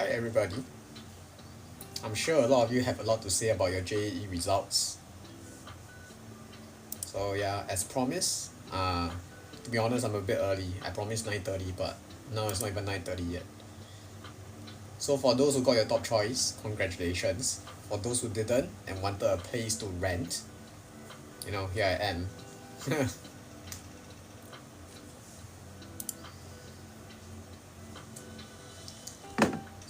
Hi everybody. I'm sure a lot of you have a lot to say about your JAE results. So yeah, as promised, to be honest, I'm a bit early. I promised 9:30, but now it's not even 9:30 yet. So for those who got your top choice, congratulations. For those who didn't and wanted a place to rent, here I am.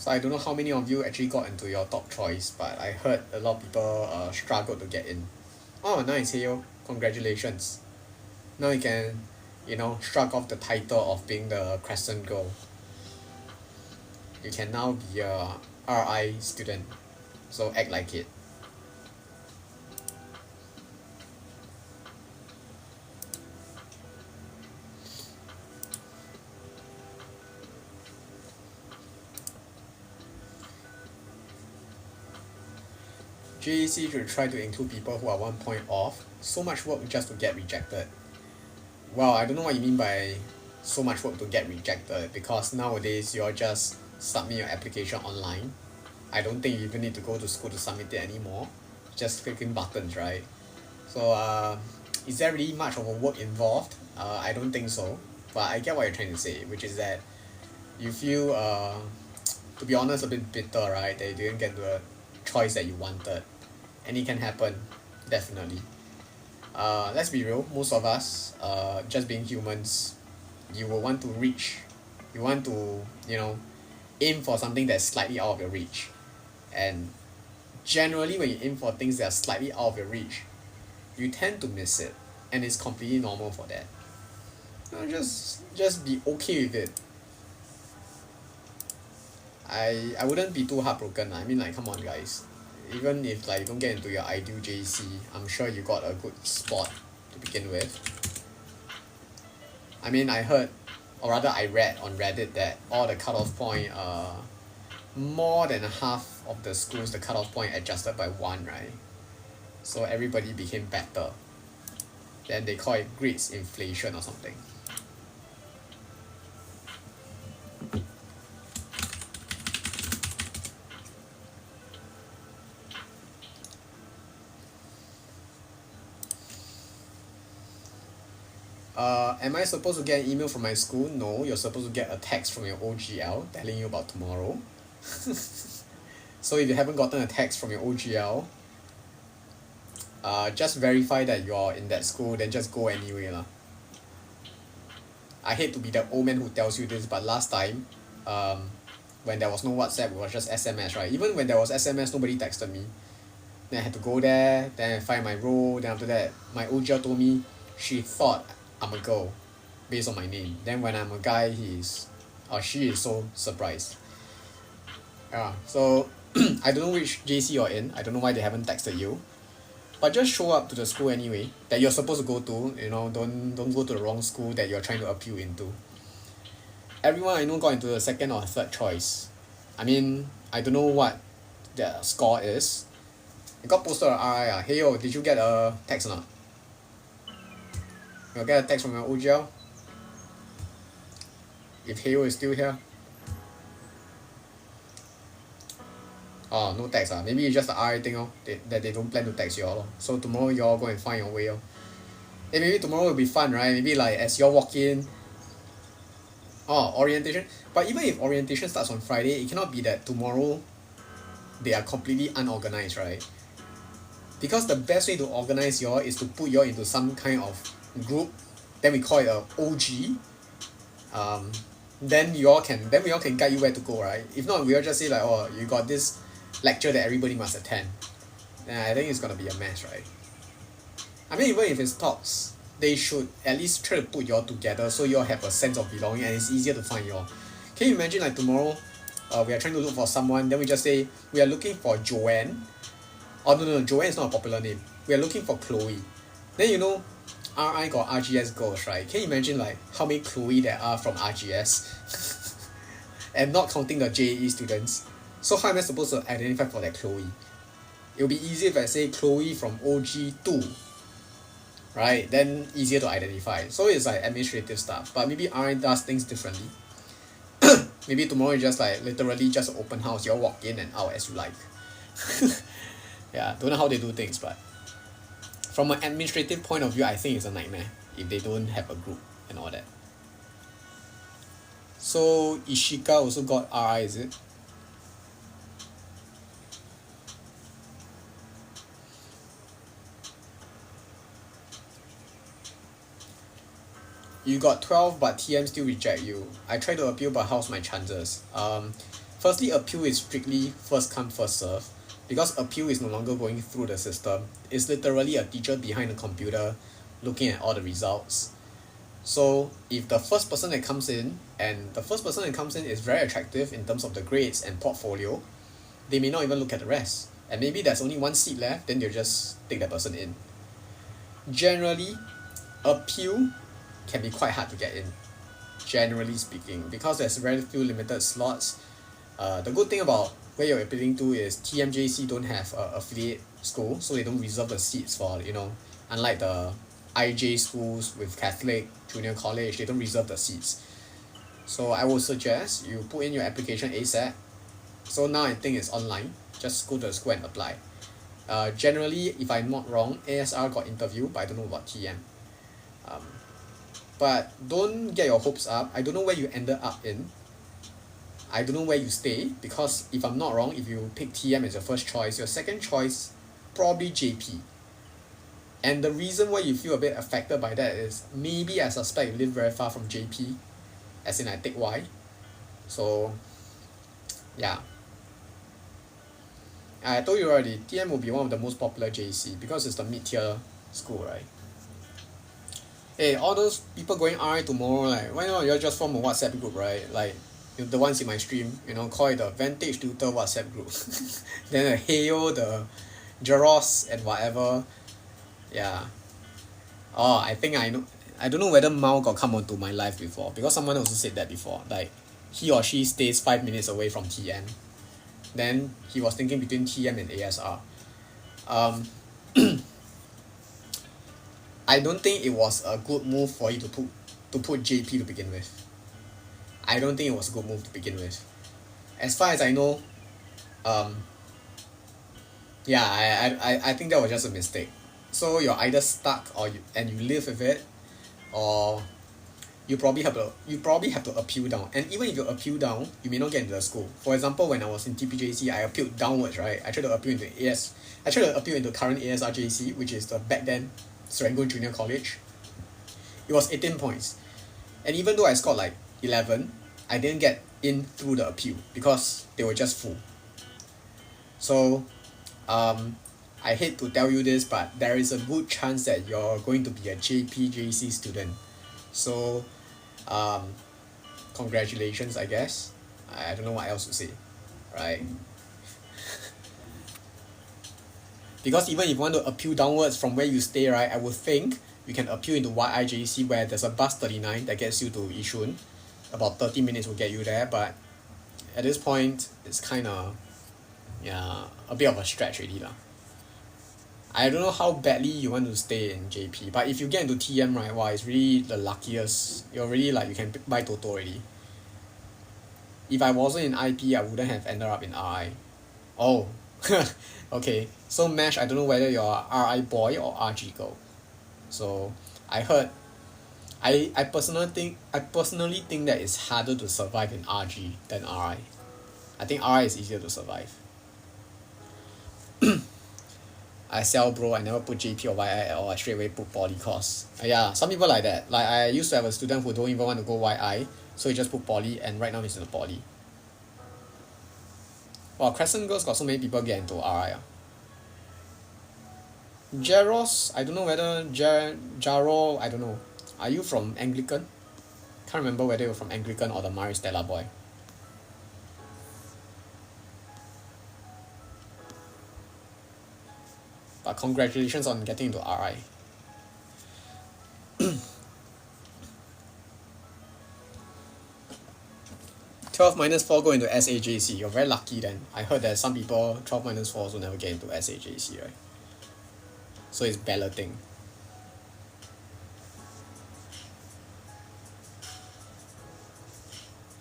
So I don't know how many of you actually got into your top choice, but I heard a lot of people struggled to get in. Oh, nice, Heyo. Congratulations. Now you can, shrug off the title of being the Crescent Girl. You can now be a RI student, so act like it. JAC should try to include people who are 1 point off. So much work just to get rejected. Well, I don't know what you mean by so much work to get rejected, because nowadays you're just submit your application online. I don't think you even need to go to school to submit it anymore. Just clicking buttons, right? So is there really much of a work involved? I don't think so. But I get what you're trying to say, which is that you feel to be honest, a bit bitter, right? That you didn't get the choice that you wanted. And it can happen, definitely. Let's be real, most of us, just being humans, you will want to reach, you want to, aim for something that's slightly out of your reach. And generally when you aim for things that are slightly out of your reach, you tend to miss it. And it's completely normal for that. Just be okay with it. I wouldn't be too heartbroken. I mean, like, come on guys. Even if like you don't get into your ideal JC, I'm sure you got a good spot to begin with. I mean, I heard, or rather I read on Reddit that all the cutoff point, more than half of the schools, the cutoff point adjusted by 1, right? So everybody became better. Then they call it grades inflation or something. Am I supposed to get an email from my school? No, you're supposed to get a text from your OGL telling you about tomorrow. So if you haven't gotten a text from your OGL, just verify that you're in that school, then just go anyway lah. I hate to be the old man who tells you this, but last time, when there was no WhatsApp, it was just SMS, right? Even when there was SMS, nobody texted me. Then I had to go there, then I find my role, then after that, my OGL told me she thought I'm a girl based on my name. Then when I'm a guy, she is so surprised. Yeah, so I don't know which JC you're in. I don't know why they haven't texted you. But just show up to the school anyway that you're supposed to go to. Don't go to the wrong school that you're trying to appeal into. Everyone I know got into the second or third choice. I mean, I don't know what their score is. It got posted on RI. Hey yo, did you get a text or not? You'll get a text from your OGL? If Heyo is still here? Oh, no text. Maybe it's just the RI thing that they don't plan to text you all. So tomorrow you all go and find your way. Hey, maybe tomorrow will be fun, right? Maybe like as you all walk in. Oh, orientation. But even if orientation starts on Friday, it cannot be that tomorrow they are completely unorganized, right? Because the best way to organize y'all is to put y'all into some kind of group. Then we call it a OG. Then we all can guide you where to go, right? If not, we'll just say like, oh, you got this lecture that everybody must attend. Then I think it's gonna be a mess, right? I mean, even if it's talks, they should at least try to put y'all together so y'all have a sense of belonging and it's easier to find y'all. Can you imagine like tomorrow, we are trying to look for someone, then we just say we are looking for Joanne. Oh no, Joanne is not a popular name. We are looking for Chloe. Then RI got RGS girls, right? Can you imagine like how many Chloe there are from RGS? And not counting the JAE students. So how am I supposed to identify for that Chloe? It'll be easier if I say Chloe from OG2. Right? Then easier to identify. So it's like administrative stuff. But maybe RI does things differently. Maybe tomorrow is just like literally just an open house. You all walk in and out as you like. Yeah, don't know how they do things, but from an administrative point of view, I think it's a nightmare if they don't have a group and all that. So Ishika also got RI, is it? You got 12 but TM still reject you. I try to appeal, but how's my chances? Firstly, appeal is strictly first come first serve, because appeal is no longer going through the system. It's literally a teacher behind the computer looking at all the results. So if the first person that comes in, and the first person that comes in is very attractive in terms of the grades and portfolio, they may not even look at the rest. And maybe there's only one seat left, then they'll just take that person in. Generally, appeal can be quite hard to get in, generally speaking, because there's very few limited slots. The good thing about where you're appealing to is TMJC don't have a affiliate school, so they don't reserve the seats for, unlike the IJ schools with Catholic Junior College, they don't reserve the seats. So I would suggest you put in your application ASAP. So now I think it's online, just go to the school and apply. Generally, if I'm not wrong, ASR got interview, but I don't know about TM. But don't get your hopes up. I don't know where you ended up in. I don't know where you stay, because if I'm not wrong, if you pick TM as your first choice, your second choice probably JP. And the reason why you feel a bit affected by that is maybe I suspect you live very far from JP, as in I take Y. So yeah, I told you already, TM will be one of the most popular JC because it's the mid-tier school, right? Hey, all those people going RI tomorrow, like, why not you all just form a WhatsApp group, right? Like, the ones in my stream, call it the Vantage Tutor WhatsApp group. Then the Heyo, the Jaros, and whatever. Yeah. Oh, I think I know. I don't know whether Mao got come onto my live before, because someone also said that before. Like, he or she stays 5 minutes away from TM. Then he was thinking between TM and ASR. I don't think it was a good move for you to put JP to begin with. I don't think it was a good move to begin with. As far as I know, yeah, I think that was just a mistake. So you're either stuck and you live with it, or you probably have to appeal down. And even if you appeal down, you may not get into the school. For example, when I was in TPJC, I appealed downwards, right? I tried to appeal into current ASRJC, which is the back then Serangoon Junior College. It was 18 points. And even though I scored like 11, I didn't get in through the appeal because they were just full. So I hate to tell you this, but there is a good chance that you're going to be a JPJC student. So congratulations, I guess. I don't know what else to say, right? Because even if you want to appeal downwards from where you stay, right, I would think you can appeal into YIJC, where there's a bus 39 that gets you to Yishun. About 30 minutes will get you there, but at this point, it's kind of, yeah, a bit of a stretch already lah. I don't know how badly you want to stay in JP, but if you get into TM, right, wow, it's really the luckiest. You're really like, you can buy Toto already. If I wasn't in IP, I wouldn't have ended up in RI. Oh, okay. So Mesh, I don't know whether you're RI boy or RG girl. So I heard, I personally think that it's harder to survive in RG than RI. I think RI is easier to survive. I sell bro, I never put JP or YI at all, I straight away put poly course. Yeah, some people like that. Like I used to have a student who don't even want to go YI, so he just put poly, and right now he's in the poly. Wow, Crescent Girls got so many people get into RI. Jaros, I don't know whether Jaro, I don't know. Are you from Anglican? Can't remember whether you're from Anglican or the Maris Stella boy. But congratulations on getting into RI. 12 minus 4 go into SAJC. You're very lucky then. I heard that some people 12 minus 4 also never get into SAJC, right? So it's balloting.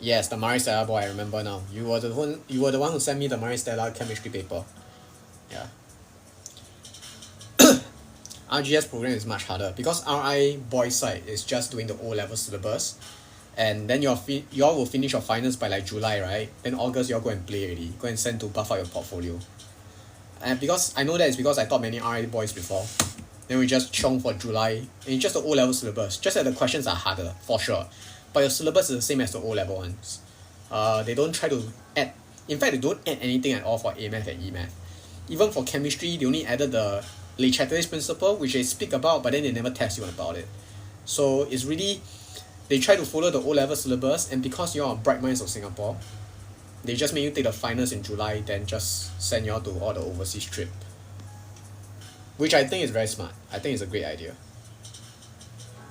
Yes, the Maris Stella boy, I remember now. You were the one who sent me the Maris Stella chemistry paper. Yeah. RGS program is much harder because RI boys side is just doing the O-level syllabus, and then y'all will finish your finals by like July, right? Then August y'all go and play already. Go and send to buff out your portfolio. And because I know that is because I taught many RI boys before. Then we just chiong for July. And it's just the O-level syllabus. Just that the questions are harder, for sure. But your syllabus is the same as the O-level ones. They don't try to add... In fact, they don't add anything at all for A-Math and E-Math. Even for chemistry, they only added the Le Chatelet's principle, which they speak about, but then they never test you about it. So it's really... They try to follow the O-level syllabus, and because you're bright minds of Singapore, they just make you take the finals in July, then just send you all to all the overseas trip. Which I think is very smart. I think it's a great idea.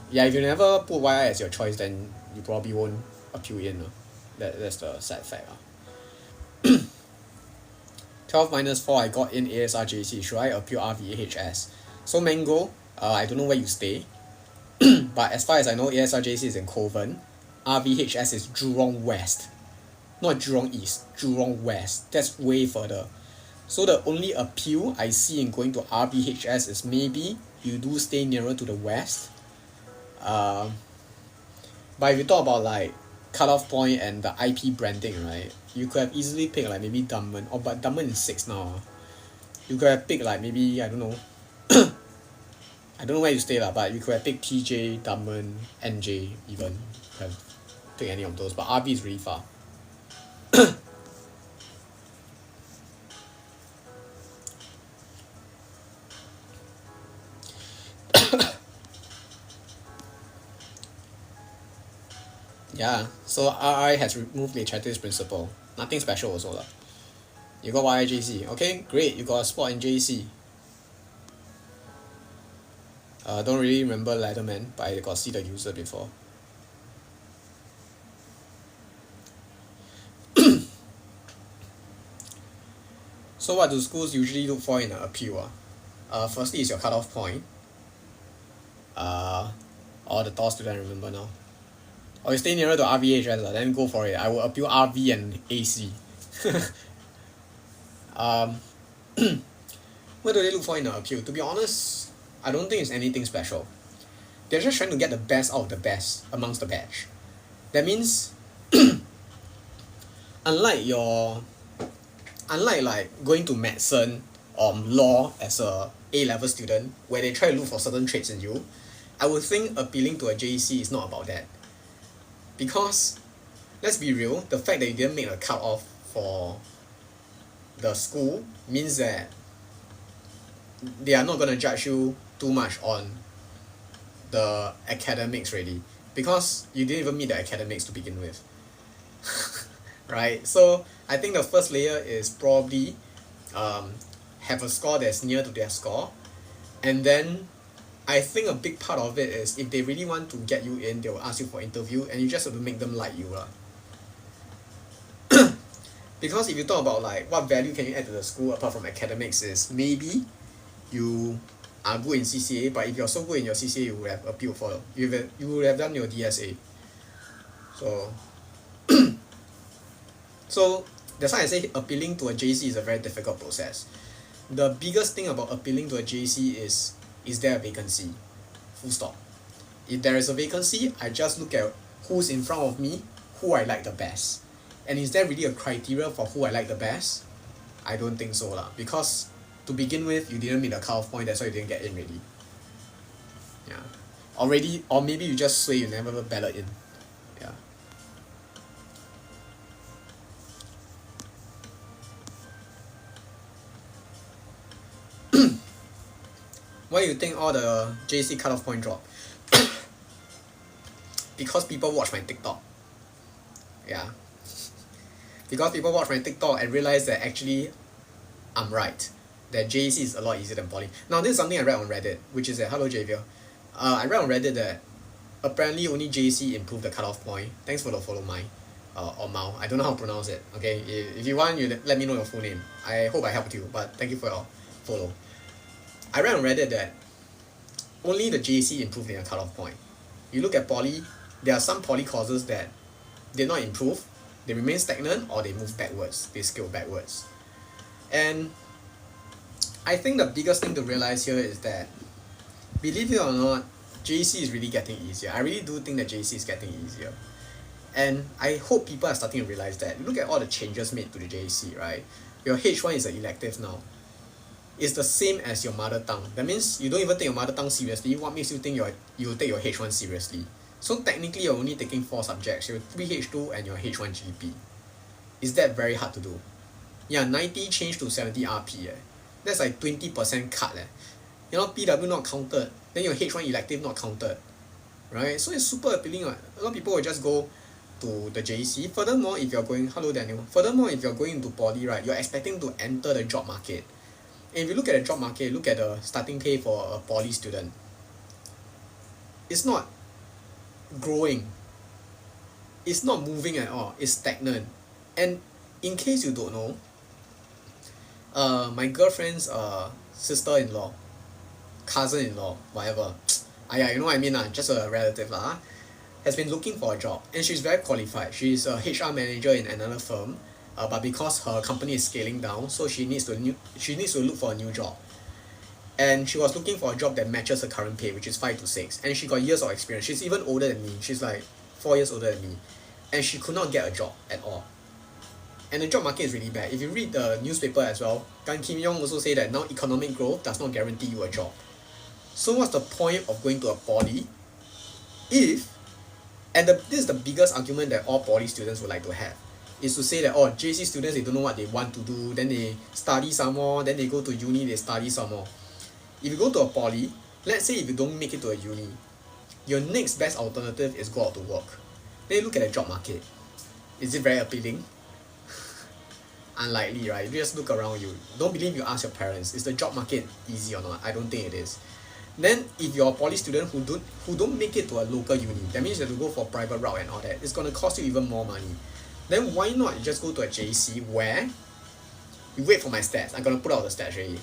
Yeah, if you never put YI as your choice, then you probably won't appeal in. That's the sad fact. 12 minus 4, I got in ASRJC. Should I appeal RVHS? So Mango, I don't know where you stay. But as far as I know, ASRJC is in Kovan. RVHS is Jurong West. Not Jurong East, Jurong West. That's way further. So the only appeal I see in going to RVHS is maybe you do stay nearer to the west. But if you talk about like cutoff point and the IP branding, right? You could have easily picked like maybe Dunman. Oh, but Dunman is 6 now. You could have picked like maybe, I don't know. I don't know where you stay lah, but you could have picked TJ, Dunman, NJ even. You could have picked any of those. But RV is really far. Yeah, so RI has removed the Chatter's principle. Nothing special also lah. You got YIJC. Okay, great. You got a spot in JC. Don't really remember Leatherman, but I got see the user before. So what do schools usually look for in an appeal? Firstly is your cutoff point. Or the TOR student I remember now. Or you stay nearer to RVHS, then go for it. I will appeal RV and AC. What do they look for in an appeal? To be honest, I don't think it's anything special. They're just trying to get the best out of the best amongst the batch. That means, unlike like going to medicine or law as a A-level student, where they try to look for certain traits in you, I would think appealing to a JC is not about that. Because, let's be real, the fact that you didn't make a cut-off for the school means that they are not going to judge you too much on the academics really. Because you didn't even meet the academics to begin with. Right? So, I think the first layer is probably have a score that's near to their score. And then I think a big part of it is if they really want to get you in, they will ask you for interview and you just have to make them like you lah. Because if you talk about like what value can you add to the school apart from academics is maybe you are good in CCA, but if you're so good in your CCA you would have appealed for you would have done your DSA. So that's why I say appealing to a JC is a very difficult process. The biggest thing about appealing to a JC is there a vacancy? Full stop. If there is a vacancy, I just look at who's in front of me, who I like the best. And is there really a criteria for who I like the best? I don't think so lah. Because to begin with, you didn't meet the cutoff point, that's why you didn't get in really. Yeah. Or maybe you just say you never ballot in. Yeah. Why do you think all the JC cutoff point drop? Because people watch my TikTok. Yeah. Because people watch my TikTok and realize that actually I'm right. That JC is a lot easier than Poly. Now this is something I read on Reddit, which is that, hello Javier. I read on Reddit that apparently only JC improved the cutoff point. Thanks for the follow mine. Or Mao. I don't know how to pronounce it. Okay, if you want, you let me know your full name. I hope I helped you, but thank you for your follow. I read on Reddit that only the JC improved their cutoff point. You look at Poly, there are some Poly courses that did not improve, they remain stagnant, or they move backwards, they scale backwards. And I think the biggest thing to realize here is that, believe it or not, JAC is really getting easier. I really do think that JAC is getting easier. And I hope people are starting to realize that. Look at all the changes made to the JAC, right? Your H1 is an elective now. It's the same as your mother tongue. That means you don't even take your mother tongue seriously. What makes you think you'll take your H1 seriously? So technically you're only taking 4 subjects, your 3H2 and your H1 GP. Is that very hard to do? Yeah, 90 changed to 70 RP. That's like 20% cut. You know, PW not counted. Then your H1 elective not counted. Right? So it's super appealing. A lot of people will just go to the JAC. Furthermore, if you're going, hello Daniel. Furthermore, if you're going into poly, right, you're expecting to enter the job market. And if you look at the job market, look at the starting pay for a poly student. It's not growing. It's not moving at all. It's stagnant. And in case you don't know, my girlfriend's sister-in-law, cousin-in-law, whatever, you know what I mean, just a relative, has been looking for a job. And she's very qualified. She's a HR manager in another firm, but because her company is scaling down, so she needs to look for a new job. And she was looking for a job that matches her current pay, which is 5 to 6. And she got years of experience. She's even older than me. She's like 4 years older than me. And she could not get a job at all. And the job market is really bad. If you read the newspaper as well, Gan Kim Yong also say that now economic growth does not guarantee you a job. So what's the point of going to a poly this is the biggest argument that all poly students would like to have, is to say that, JC students, they don't know what they want to do, then they study some more, then they go to uni, they study some more. If you go to a poly, let's say if you don't make it to a uni, your next best alternative is go out to work. Then you look at the job market. Is it very appealing? Unlikely, right? You just look around you. Don't believe, you ask your parents, is the job market easy or not? I don't think it is. Then if you're a poly student who don't make it to a local uni, that means you have to go for private route and all that, it's going to cost you even more money. Then why not you just go to a JC where you wait for my stats. I'm going to put out the stats already.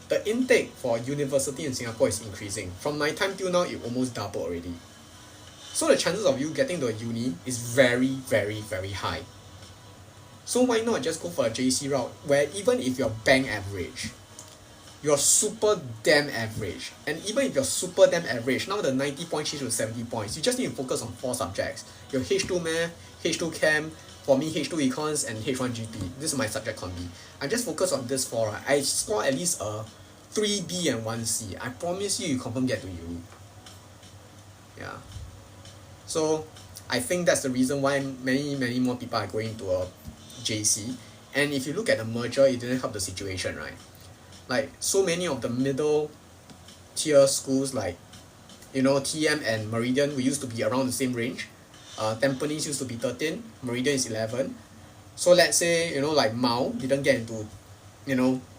The intake for university in Singapore is increasing. From my time till now, it almost doubled already. So the chances of you getting to a uni is very, very, very high. So why not just go for a JC route where even if you're bang average, you're super damn average. And even if you're super damn average, now the 90 points change to 70 points. You just need to focus on 4 subjects. Your H2 Math, H2 Chem, for me H2 Econs, and H1 GP. This is my subject combi. I just focus on this 4. Right? I score at least a 3B and 1C. I promise you confirm get to uni. Yeah. So I think that's the reason why many more people are going to a JC. And if you look at the merger, it didn't help the situation, right? Like, so many of the middle tier schools like, TM and Meridian, we used to be around the same range. Tampines used to be 13, Meridian is 11. So let's say, like Mao didn't get into,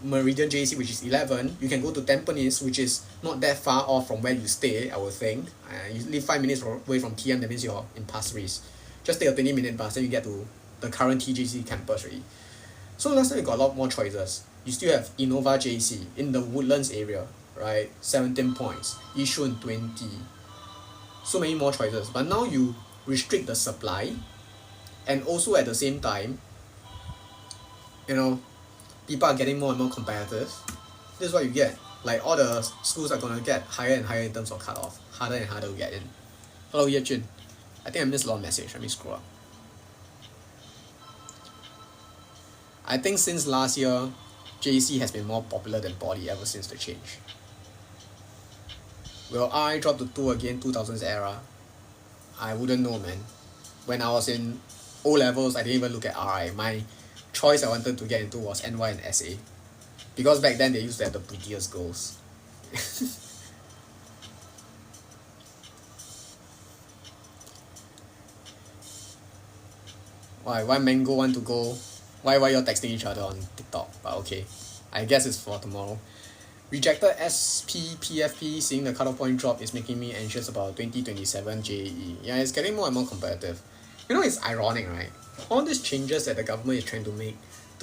Meridian JC, which is 11. You can go to Tampines, which is not that far off from where you stay, I would think. You live 5 minutes away from TM, that means you're in Pasir Ris. Just take a 20-minute bus, then you get to the current TJC campus already. So last time you got a lot more choices. You still have Innova JC in the Woodlands area, right? 17 points. Yishun 20. So many more choices. But now you restrict the supply, and also at the same time, people are getting more and more competitive. This is what you get. Like, all the schools are gonna get higher and higher in terms of cutoff. Harder and harder to get in. Hello, Yejun. I think I missed a lot of message. Let me scroll up. I think since last year, JC has been more popular than poly ever since the change. Will I drop to 2 again, 2000s era? I wouldn't know, man. When I was in O-levels, I didn't even look at RI. My choice I wanted to get into was NY and SA. Because back then they used to have the prettiest girls. Why Mango want to go? Why y'all texting each other on TikTok? But okay, I guess it's for tomorrow. Rejected SPPFP, seeing the cutoff point drop is making me anxious about 2027 JAE. Yeah, it's getting more and more competitive. It's ironic, right? All these changes that the government is trying to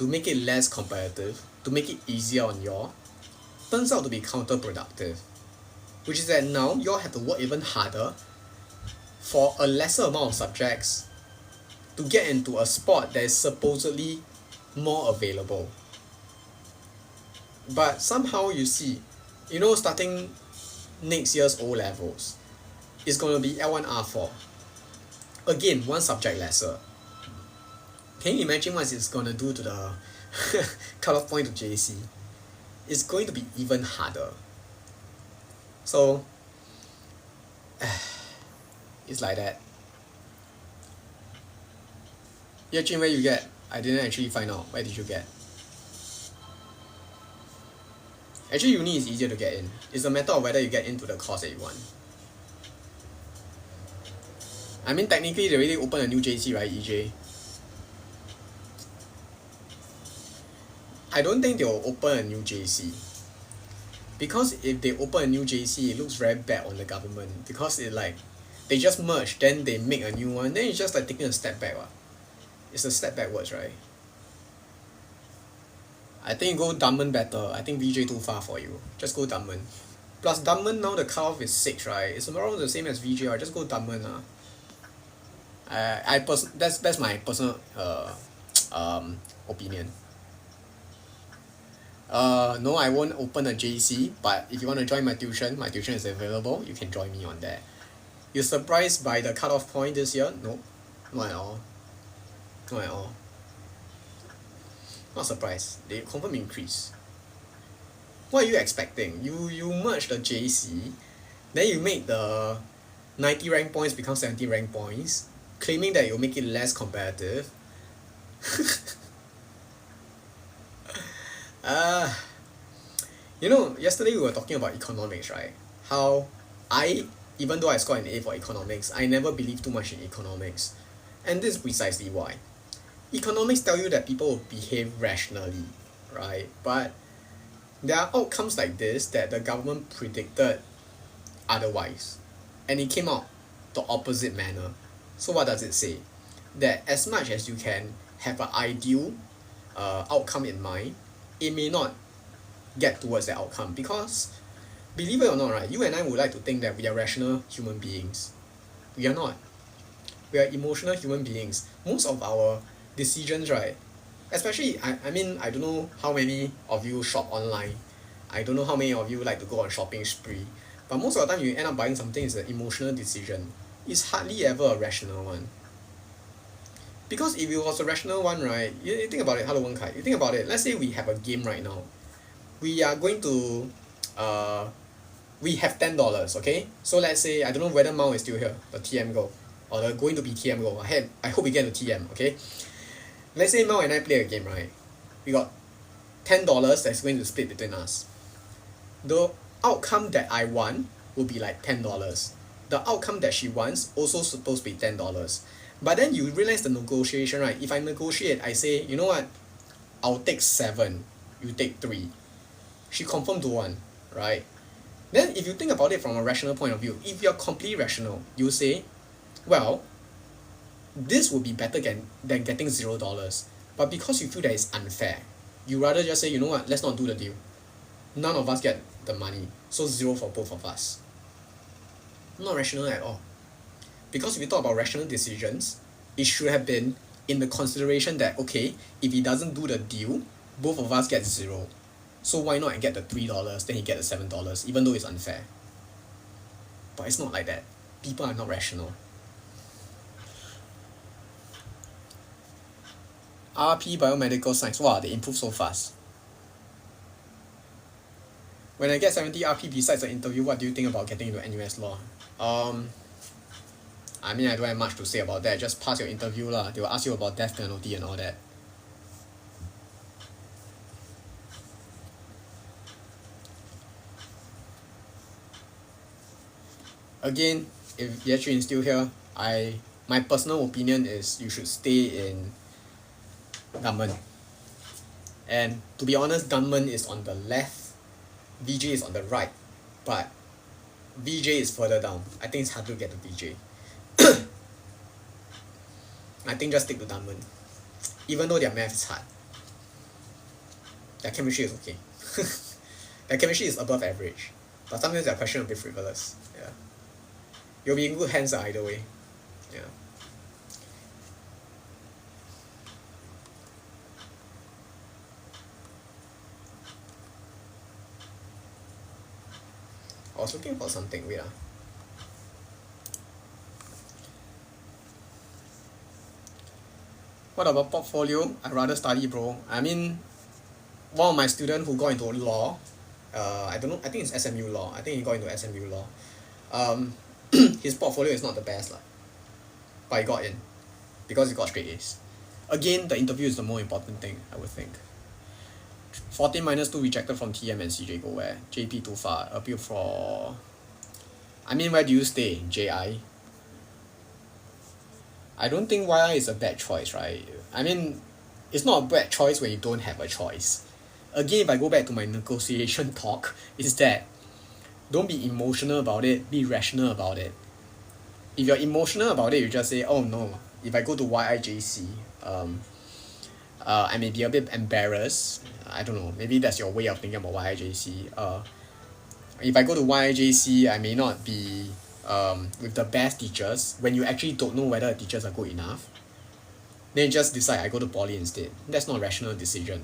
make it less competitive, to make it easier on y'all, turns out to be counterproductive. Which is that now y'all have to work even harder for a lesser amount of subjects to get into a spot that is supposedly more available. But somehow you see, starting next year's O-levels, it's going to be L1 R4. Again, one subject lesser. Can you imagine what it's going to do to the cutoff point of JAC? It's going to be even harder. So, it's like that. Yajin, where you get? I didn't actually find out. Where did you get? Actually, uni is easier to get in. It's a matter of whether you get into the course that you want. I mean, technically, they already opened a new JC, right, EJ? I don't think they will open a new JC. Because if they open a new JC, it looks very bad on the government. Because they just merge, then they make a new one, then it's just like taking a step back. It's a step backwards, right? I think you go Dunman better. I think VJ too far for you. Just go Dunman. Plus Dunman now the cutoff is 6, right? It's around the same as VJ, right? Just go Dunman. That's my personal opinion. No, I won't open a JC, but if you want to join my tuition is available. You can join me on that. You're surprised by the cutoff point this year? Nope. Not at all. Not at all. Not surprised. They confirm increase. What are you expecting? You merge the JC, then you make the 90 rank points become 70 rank points, claiming that you'll make it less competitive. Yesterday we were talking about economics, right? How even though I scored an A for economics, I never believed too much in economics. And this is precisely why. Economics tell you that people will behave rationally, right? But there are outcomes like this that the government predicted otherwise. And it came out the opposite manner. So what does it say? That as much as you can have an ideal outcome in mind, it may not get towards that outcome. Because, believe it or not, right, you and I would like to think that we are rational human beings. We are not. We are emotional human beings. Most of our decisions, right, especially, I mean, I don't know how many of you shop online. I don't know how many of you like to go on shopping spree. But most of the time you end up buying something is an emotional decision. It's hardly ever a rational one. Because if it was a rational one, right, you think about it, hello Wen Kai, you think about it, let's say we have a game right now. We are going to, we have $10, okay? So let's say, I don't know whether Mao is still here, the TM goal, or the going to be TM goal. I hope we get the TM, okay? Let's say Mao and I play a game, right? We got $10 that's going to split between us. The outcome that I want will be like $10. The outcome that she wants also supposed to be $10. But then you realize the negotiation, right? If I negotiate, I say, you know what? I'll take 7, you take 3. She confirmed to 1, right? Then if you think about it from a rational point of view, if you're completely rational, you say, well, this would be better than getting $0. But because you feel that it's unfair, you rather just say, you know what, let's not do the deal. None of us get the money, so 0 for both of us. Not rational at all. Because if you talk about rational decisions, it should have been in the consideration that, okay, if he doesn't do the deal, both of us get 0. So why not I get the $3, then he get the $7, even though it's unfair. But it's not like that. People are not rational. RP Biomedical Science, wow, they improve so fast. When I get 70 RP besides the interview, what do you think about getting into NUS law? I mean, I don't have much to say about that. Just pass your interview lah. They will ask you about death penalty and all that. Again, if Yetrin is still here, my personal opinion is you should stay in Dunman. And to be honest, Dunman is on the left, VJ is on the right, but VJ is further down. I think it's hard to get to VJ. I think just stick to Dunman. Even though their math is hard. Their chemistry is okay. Their chemistry is above average. But sometimes their question will be frivolous. Yeah. You'll be in good hands either way. Yeah. I was looking for something, wait What about portfolio? I'd rather study, bro. I mean, one of my students who got into law, I don't know, I think it's SMU law. I think he got into SMU law. His portfolio is not the best, lah, but he got in because he got straight A's. Again, the interview is the more important thing, I would think. 14 minus 2 rejected from TM and CJ go where? JP too far. Appeal for... I mean, where do you stay? JAE? I don't think YI is a bad choice, right? I mean, it's not a bad choice when you don't have a choice. Again, if I go back to my negotiation talk, is that don't be emotional about it, be rational about it. If you're emotional about it, you just say, oh no, if I go to YIJC, I may be a bit embarrassed. I don't know, maybe that's your way of thinking about YIJC. If I go to YIJC, I may not be with the best teachers. When you actually don't know whether the teachers are good enough, then you just decide I go to poly instead. That's not a rational decision.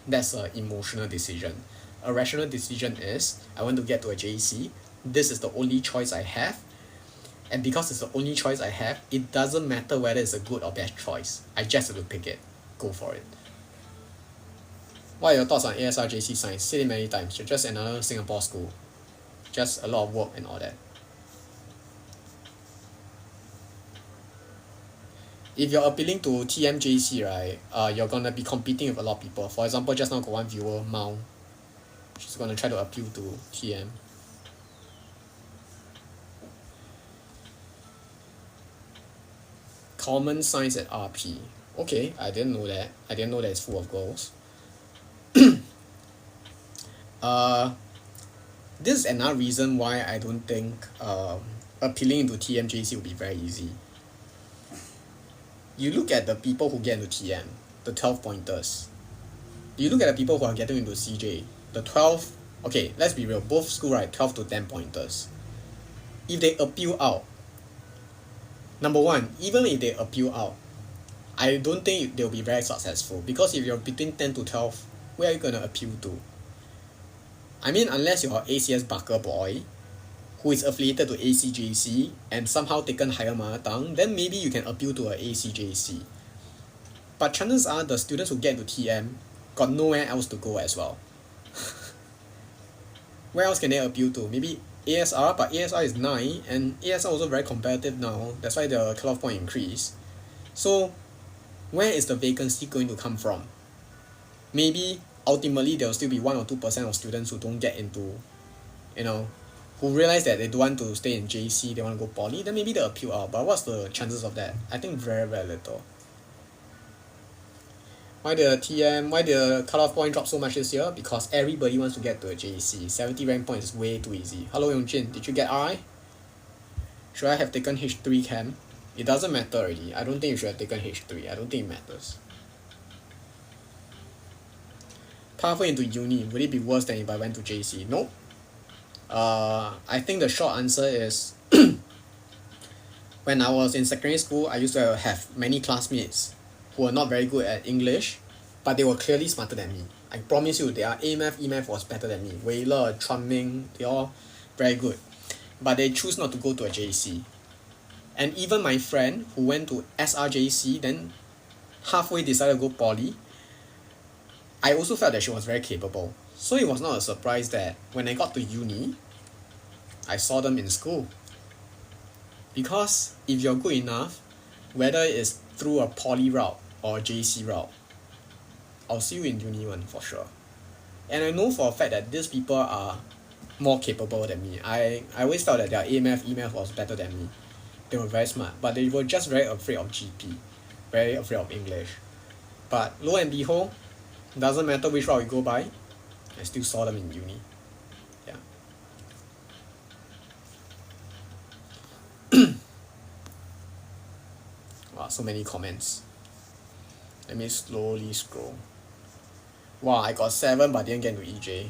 That's an emotional decision. A rational decision is I want to get to a JEC. This is the only choice I have, and because it's the only choice I have, it doesn't matter whether it's a good or bad choice. I just have to pick it. Go for it. What are your thoughts on ASR JC Science? Said it many times. You're just another Singapore school. Just a lot of work and all that. If you're appealing to TMJC, right, you're gonna be competing with a lot of people. For example, just now got one viewer, Mao. She's gonna try to appeal to TM. Common science at RP. Okay, I didn't know that. I didn't know that it's full of girls. This is another reason why I don't think appealing to TMJC will be very easy. You look at the people who get into TM, the 12 pointers. You look at the people who are getting into CJ, the 12, okay, let's be real, both school, right, 12 to 10 pointers. If they appeal out, number one, even if they appeal out, I don't think they'll be very successful, because if you're between 10 to 12, where are you going to appeal to? I mean, unless you're ACS Barker boy, who is affiliated to ACJC and somehow taken higher mother tongue, then maybe you can appeal to a ACJC. But chances are the students who get to TM got nowhere else to go as well. Where else can they appeal to? Maybe ASR, but ASR is 9, and ASR also very competitive now, that's why the cutoff point increased. So, where is the vacancy going to come from? Maybe ultimately there will still be 1 or 2% of students who don't get into, who realize that they don't want to stay in JC, they want to go poly, then maybe they'll appeal out. But what's the chances of that? I think very, very little. Why the cutoff point drop so much this year? Because everybody wants to get to a JC. 70 rank point is way too easy. Hello Yongjin, did you get RI? Should I have taken H3 chem? It doesn't matter already. I don't think you should have taken H3. I don't think it matters. Pathway into uni, would it be worse than if I went to JC? No. I think the short answer is when I was in secondary school, I used to have many classmates who were not very good at English, but they were clearly smarter than me. I promise you, their A-math, E-math was better than me. Wei Le, Chuan Ming, they all very good. But they choose not to go to a JC. And even my friend who went to SRJC, then halfway decided to go poly, I also felt that she was very capable. So it was not a surprise that when I got to uni, I saw them in school. Because if you're good enough, whether it's through a poly route or a JC route, I'll see you in uni one for sure. And I know for a fact that these people are more capable than me. I always felt that their A-math, E-math was better than me. They were very smart, but they were just very afraid of GP, very afraid of English. But lo and behold, doesn't matter which route you go by, I still saw them in uni. Yeah. Wow, so many comments. Let me slowly scroll. Wow, I got 7 but didn't get into EJ.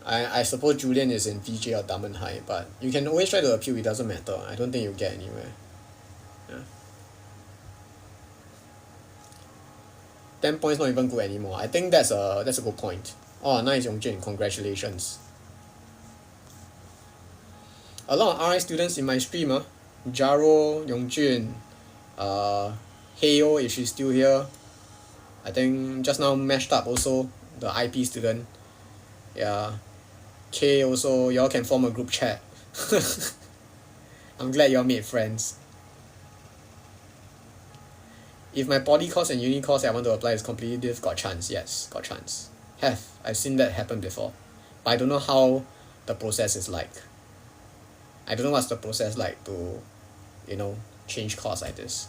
I suppose Julian is in VJ or Diamond High, but you can always try to appeal, it doesn't matter. I don't think you'll get anywhere. Yeah. 10 points not even good anymore. I think that's a good point. Oh, nice Yongjin, congratulations. A lot of RI students in my stream, Jaro, Yongjun, Heyo if she's still here. I think just now mashed up also, the IP student. Yeah. K also, y'all can form a group chat. I'm glad y'all made friends. If my poly course and uni course I want to apply is completely diff, got chance, yes, got chance. I've seen that happen before. But I don't know how the process is like. I don't know what's the process like to, change course like this.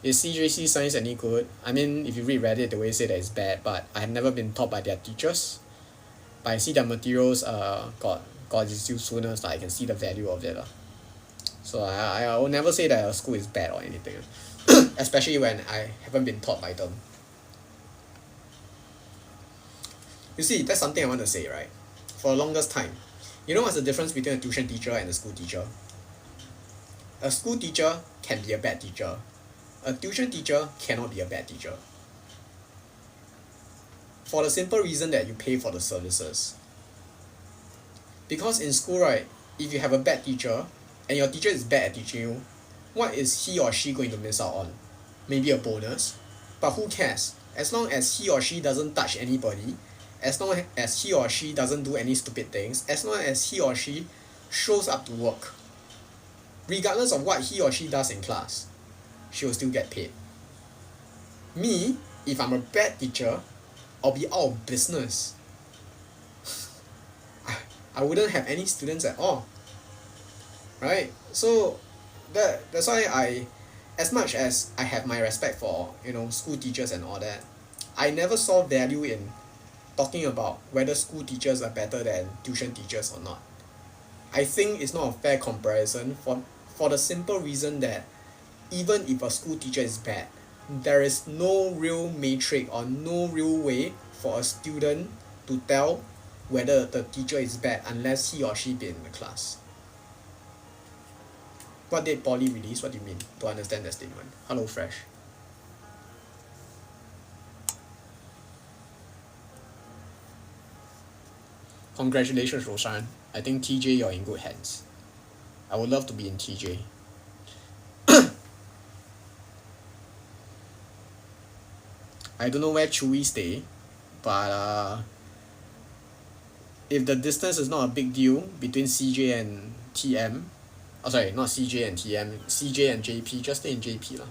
Is CJC science any good? I mean, if you read Reddit, they always say that it's bad, but I have never been taught by their teachers. But I see their materials got its usefulness, like I can see the value of it. So I will never say that a school is bad or anything. Especially when I haven't been taught by them. You see, that's something I want to say, right? For the longest time, you know what's the difference between a tuition teacher and a school teacher? A school teacher can be a bad teacher. A tuition teacher cannot be a bad teacher. For the simple reason that you pay for the services. Because in school, right, if you have a bad teacher, and your teacher is bad at teaching you, what is he or she going to miss out on? Maybe a bonus, but who cares? As long as he or she doesn't touch anybody, as long as he or she doesn't do any stupid things, as long as he or she shows up to work, regardless of what he or she does in class, she will still get paid. Me, if I'm a bad teacher, I'll be out of business. I wouldn't have any students at all. Right? So that's why as much as I have my respect for, school teachers and all that, I never saw value in talking about whether school teachers are better than tuition teachers or not. I think it's not a fair comparison for the simple reason that even if a school teacher is bad, there is no real metric or no real way for a student to tell whether the teacher is bad unless he or she be in the class. What did Poly release? What do you mean? To understand that statement. Hello Fresh. Congratulations, Roshan. I think TJ, you're in good hands. I would love to be in TJ. I don't know where Chewy stay, but if the distance is not a big deal between CJ and TM, oh sorry, not CJ and TM, CJ and JP, just stay in JP lah.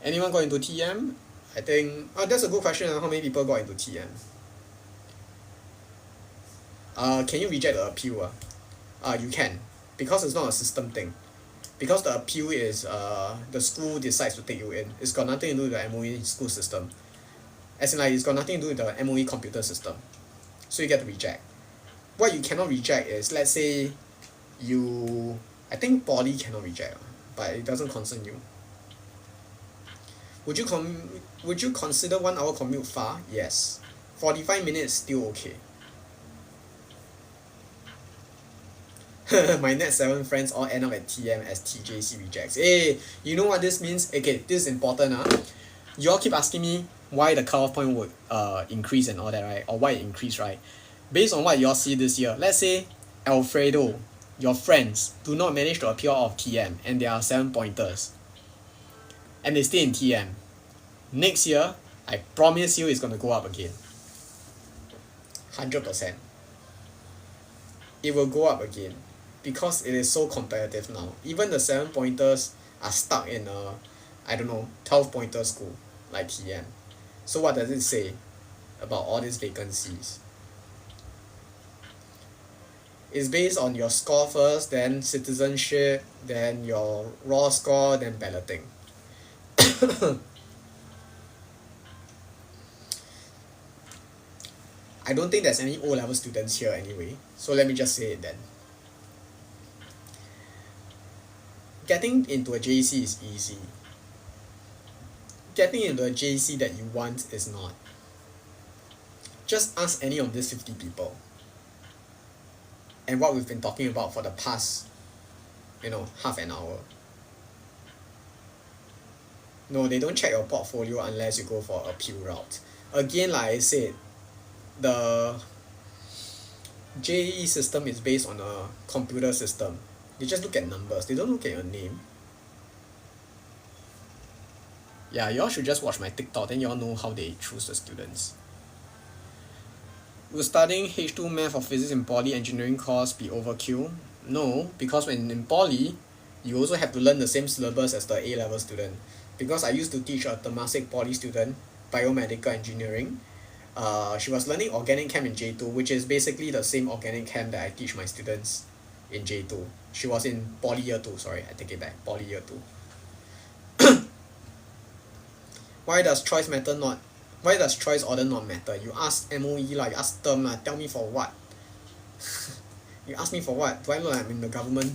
Anyone got into TM? I think, that's a good question. How many people got into TM? Can you reject the appeal? You can, because it's not a system thing. Because the appeal is the school decides to take you in. It's got nothing to do with the MOE school system. As in, like, it's got nothing to do with the MOE computer system. So you get to reject. What you cannot reject is, let's say I think Poly cannot reject, but it doesn't concern you. Would you consider 1 hour commute far? Yes. 45 minutes still okay. My net 7 friends all end up at TM as TJC rejects. Hey, you know what this means? Okay, this is important. You all keep asking me why the cutoff point would increase and all that, right? Or why it increased, right? Based on what you all see this year, let's say Alfredo, your friends, do not manage to appear out of TM and there are 7 pointers. And they stay in TM. Next year, I promise you it's going to go up again. 100%. It will go up again. Because it is so competitive now. Even the 7 pointers are stuck in a, 12 pointer school like TM. So what does it say about all these vacancies? It's based on your score first, then citizenship, then your raw score, then balloting. I don't think there's any O-level students here anyway, so let me just say it then. Getting into a JC is easy. Getting into a JC that you want is not. Just ask any of these 50 people. And what we've been talking about for the past, half an hour. No, they don't check your portfolio unless you go for a appeal route. Again, like I said, the JAE system is based on a computer system. They just look at numbers. They don't look at your name. Yeah, y'all should just watch my TikTok, then y'all know how they choose the students. Will studying H2 math or physics in poly engineering course be overkill? No, because when in poly, you also have to learn the same syllabus as the A-level student. Because I used to teach a Temasek poly student biomedical engineering. She was learning organic chem in J2, which is basically the same organic chem that I teach my students in J2. She was in poly year 2, sorry, I take it back, poly year 2. Why does choice order not matter? You ask MOE lah, you ask term lah, tell me for what? You ask me for what? Do I look like I'm in the government?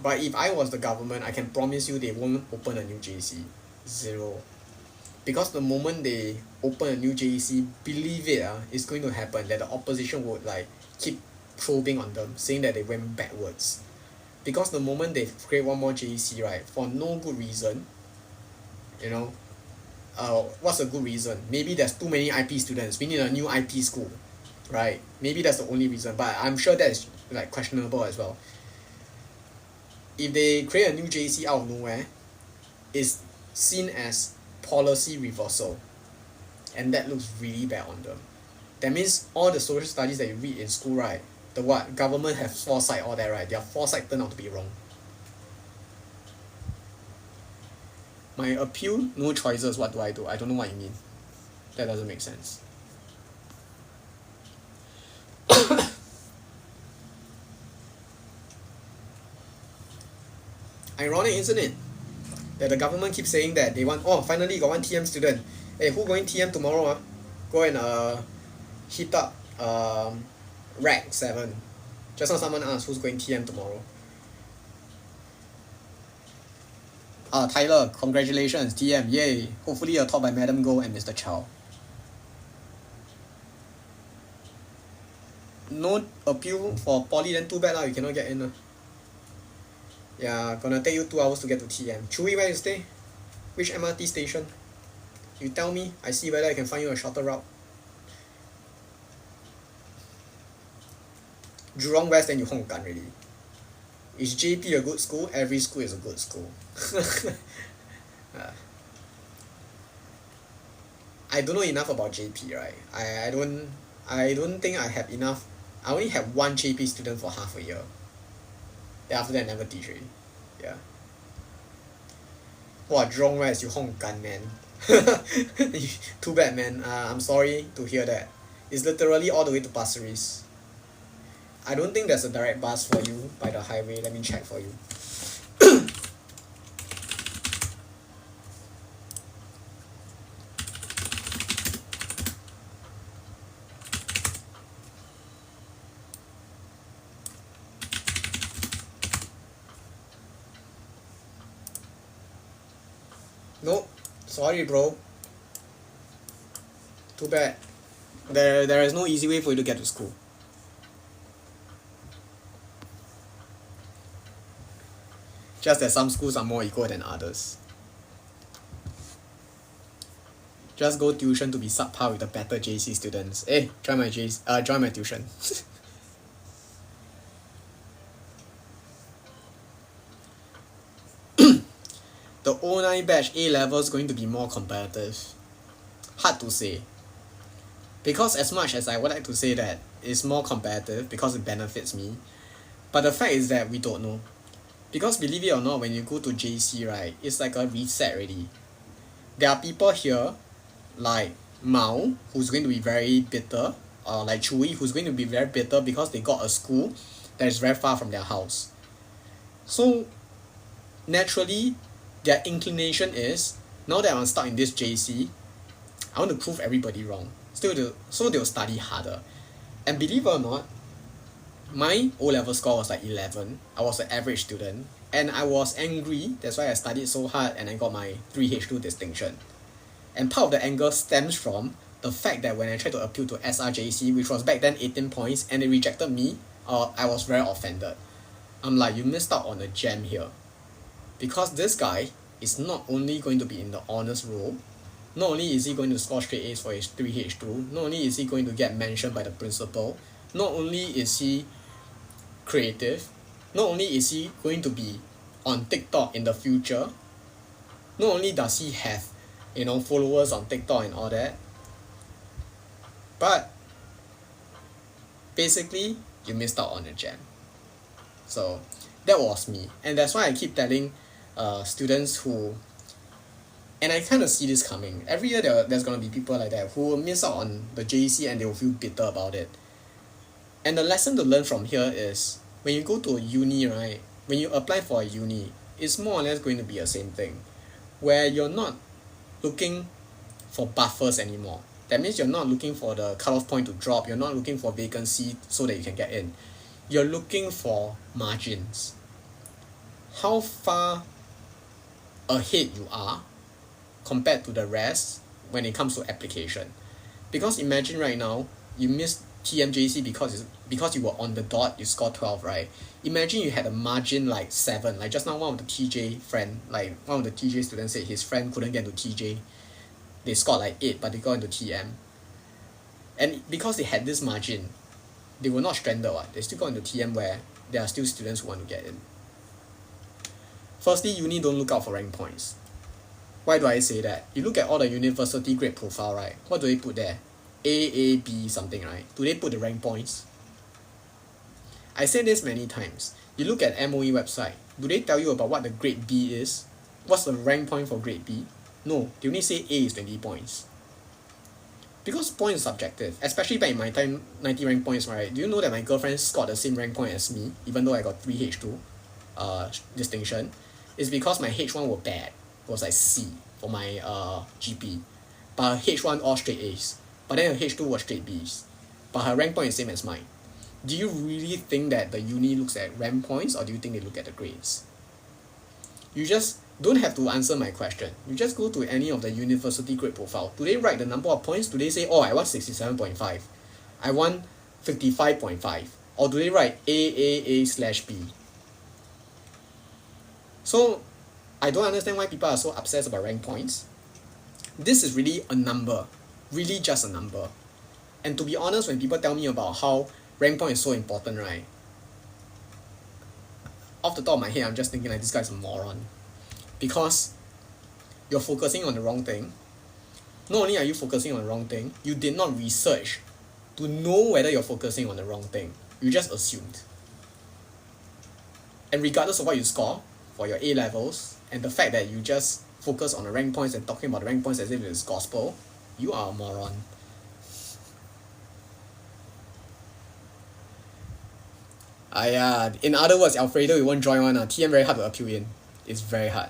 But if I was the government, I can promise you they won't open a new JC. Zero. Because the moment they open a new JC, believe it, it's going to happen that the opposition would like keep probing on them, saying that they went backwards. Because the moment they create one more JC, right, for no good reason, you know, what's a good reason? Maybe there's too many IP students. We need a new IP school, right? Maybe that's the only reason. But I'm sure that's like questionable as well. If they create a new JC out of nowhere, it's seen as policy reversal, and that looks really bad on them. That means all the social studies that you read in school, right? The what government have foresight, all that, right? Their foresight turned out to be wrong. My appeal, no choices, what do? I don't know what you mean. That doesn't make sense. Ironic, isn't it? That the government keeps saying that they want, oh, finally got one TM student. Hey, who going TM tomorrow? Go and hit up Rack 7. Just now someone asked who's going TM tomorrow. Tyler, congratulations, TM, yay. Hopefully you're taught by Madam Go and Mr. Chow. No appeal for poly, then too bad lah, you cannot get in. Yeah, gonna take you 2 hours to get to TM. Chewy, where you stay? Which MRT station? You tell me, I see whether I can find you a shorter route. Jurong West, then you Hong Gan already. Is JP a good school? Every school is a good school. I don't know enough about JP, right? I don't think I have enough. I only have one JP student for half a year. Then after that, I never teach already. Yeah. Wow, Jurong West, you Hong Gan, man. Too bad, man. I'm sorry to hear that. It's literally all the way to Pasir Ris. I don't think there's a direct bus for you by the highway. Let me check for you. Nope. Sorry, bro. Too bad. There is no easy way for you to get to school. Just that some schools are more equal than others. Just go tuition to be subpar with the better JC students. Hey, join my tuition. The 09 batch A level is going to be more competitive. Hard to say. Because as much as I would like to say that it's more competitive because it benefits me, but the fact is that we don't know. Because believe it or not, when you go to JC, right, it's like a reset already. There are people here, like Mao, who's going to be very bitter, or like Chui, who's going to be very bitter because they got a school that is very far from their house. So, naturally, their inclination is, now that I'm stuck in this JC, I want to prove everybody wrong. So they'll study harder. And believe it or not, my O-level score was like 11. I was an average student. And I was angry. That's why I studied so hard and I got my 3H2 distinction. And part of the anger stems from the fact that when I tried to appeal to SRJC, which was back then 18 points, and they rejected me, I was very offended. I'm like, you missed out on a gem here. Because this guy is not only going to be in the honors role, Not only is he going to score straight A's for his 3H2, not only is he going to get mentioned by the principal, not only is he creative, not only is he going to be on TikTok in the future, not only does he have, followers on TikTok and all that, but basically you missed out on a gem. So that was me, and that's why I keep telling students who, and I kind of see this coming. Every year there's going to be people like that who will miss out on the JAC and they will feel bitter about it. And the lesson to learn from here is, when you go to a uni, right, when you apply for a uni, it's more or less going to be the same thing, where you're not looking for buffers anymore. That means you're not looking for the cutoff point to drop, you're not looking for vacancy so that you can get in. You're looking for margins. How far ahead you are compared to the rest when it comes to application. Because imagine right now, you missed TMJC because you were on the dot, you scored 12, right? Imagine you had a margin like 7, like just now one of the TJ students said his friend couldn't get into TJ. They scored like 8, but they got into TM. And because they had this margin, they were not stranded, they still got into TM where there are still students who want to get in. Firstly, uni don't look out for rank points. Why do I say that? You look at all the university grade profile, right? What do they put there? A, B, something, right? Do they put the rank points? I said this many times. You look at MOE website. Do they tell you about what the grade B is? What's the rank point for grade B? No, they only say A is 20 points. Because points is subjective, especially back in my time, 90 rank points, right? Do you know that my girlfriend scored the same rank point as me, even though I got 3 H2 distinction? It's because my H1 were bad. It was like C for my GP. But her H1 all straight A's. But then her H2 was straight B's. But her rank point is same as mine. Do you really think that the uni looks at rank points, or do you think they look at the grades? You just don't have to answer my question. You just go to any of the university grade profile. Do they write the number of points? Do they say, oh, I want 67.5, I want 55.5, or do they write A/B? So I don't understand why people are so obsessed about rank points. This is really a number, really just a number. And to be honest, when people tell me about how rank point is so important, right, off the top of my head, I'm just thinking like, this guy's a moron. Because you're focusing on the wrong thing. Not only are you focusing on the wrong thing, you did not research to know whether you're focusing on the wrong thing. You just assumed. And regardless of what you score for your A levels, and the fact that you just focus on the rank points and talking about the rank points as if it's gospel, you are a moron. In other words, Alfredo, you won't join one. TM very hard to appeal in. It's very hard.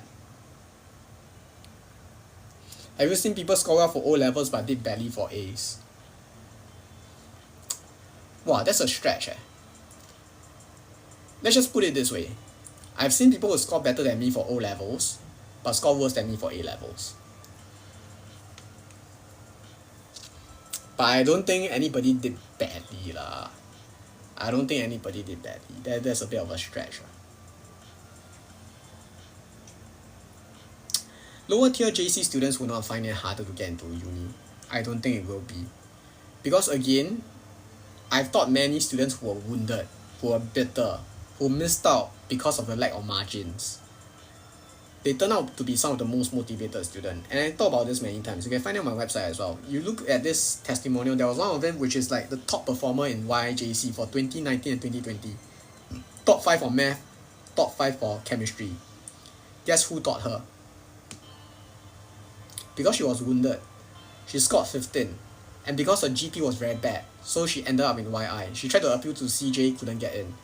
Have you seen people score well for O levels but did badly for A's? Wow, that's a stretch. Let's just put it this way. I've seen people who score better than me for O levels but score worse than me for A levels. But I don't think anybody did badly lah. I don't think anybody did badly. That's a bit of a stretch. Lower tier JC students will not find it harder to get into uni. I don't think it will be. Because again, I've taught many students who were wounded, who were bitter, who missed out because of the lack of margins. They turn out to be some of the most motivated students. And I talk about this many times. You can find it on my website as well. You look at this testimonial, there was one of them which is like the top performer in YJC for 2019 and 2020. Top 5 for math, top 5 for chemistry. Guess who taught her? Because she was wounded, she scored 15. And because her GP was very bad, so she ended up in YI. She tried to appeal to CJ, couldn't get in.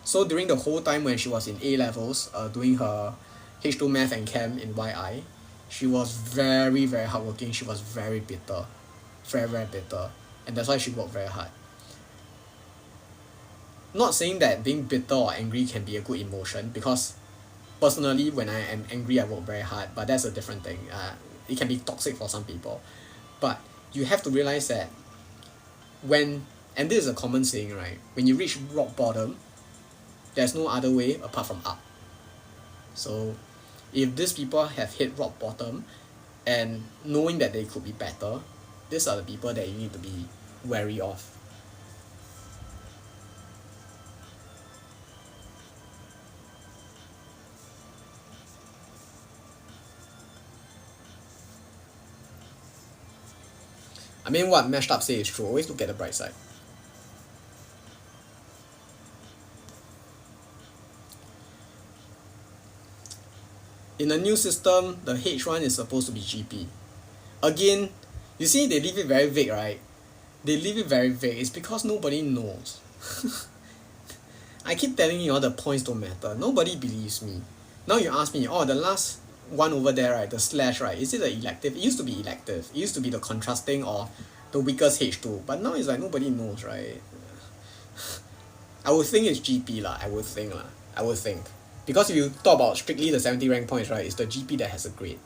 So during the whole time when she was in A levels, doing her H2 math and chem in YI, she was very, very hardworking. She was very bitter. Very, very bitter. And that's why she worked very hard. Not saying that being bitter or angry can be a good emotion, because personally, when I am angry, I work very hard, but that's a different thing. It can be toxic for some people. But you have to realize that when, and this is a common saying, right? When you reach rock bottom, there's no other way apart from up. So if these people have hit rock bottom, And knowing that they could be better, these are the people that you need to be wary of. I mean, what Mashed Up say is true. Always look at the bright side. In the new system, the H1 is supposed to be GP. Again, you see they leave it very vague, right? They leave it very vague. It's because nobody knows. I keep telling you all the points don't matter. Nobody believes me. Now you ask me, oh, the last one over there, right, the slash, right, is it the elective? It used to be elective. It used to be the contrasting or the weakest H2. But now it's like nobody knows, right? I would think it's GP lah. I would think. Because if you talk about strictly the 70 rank points, right, it's the GP that has a grade.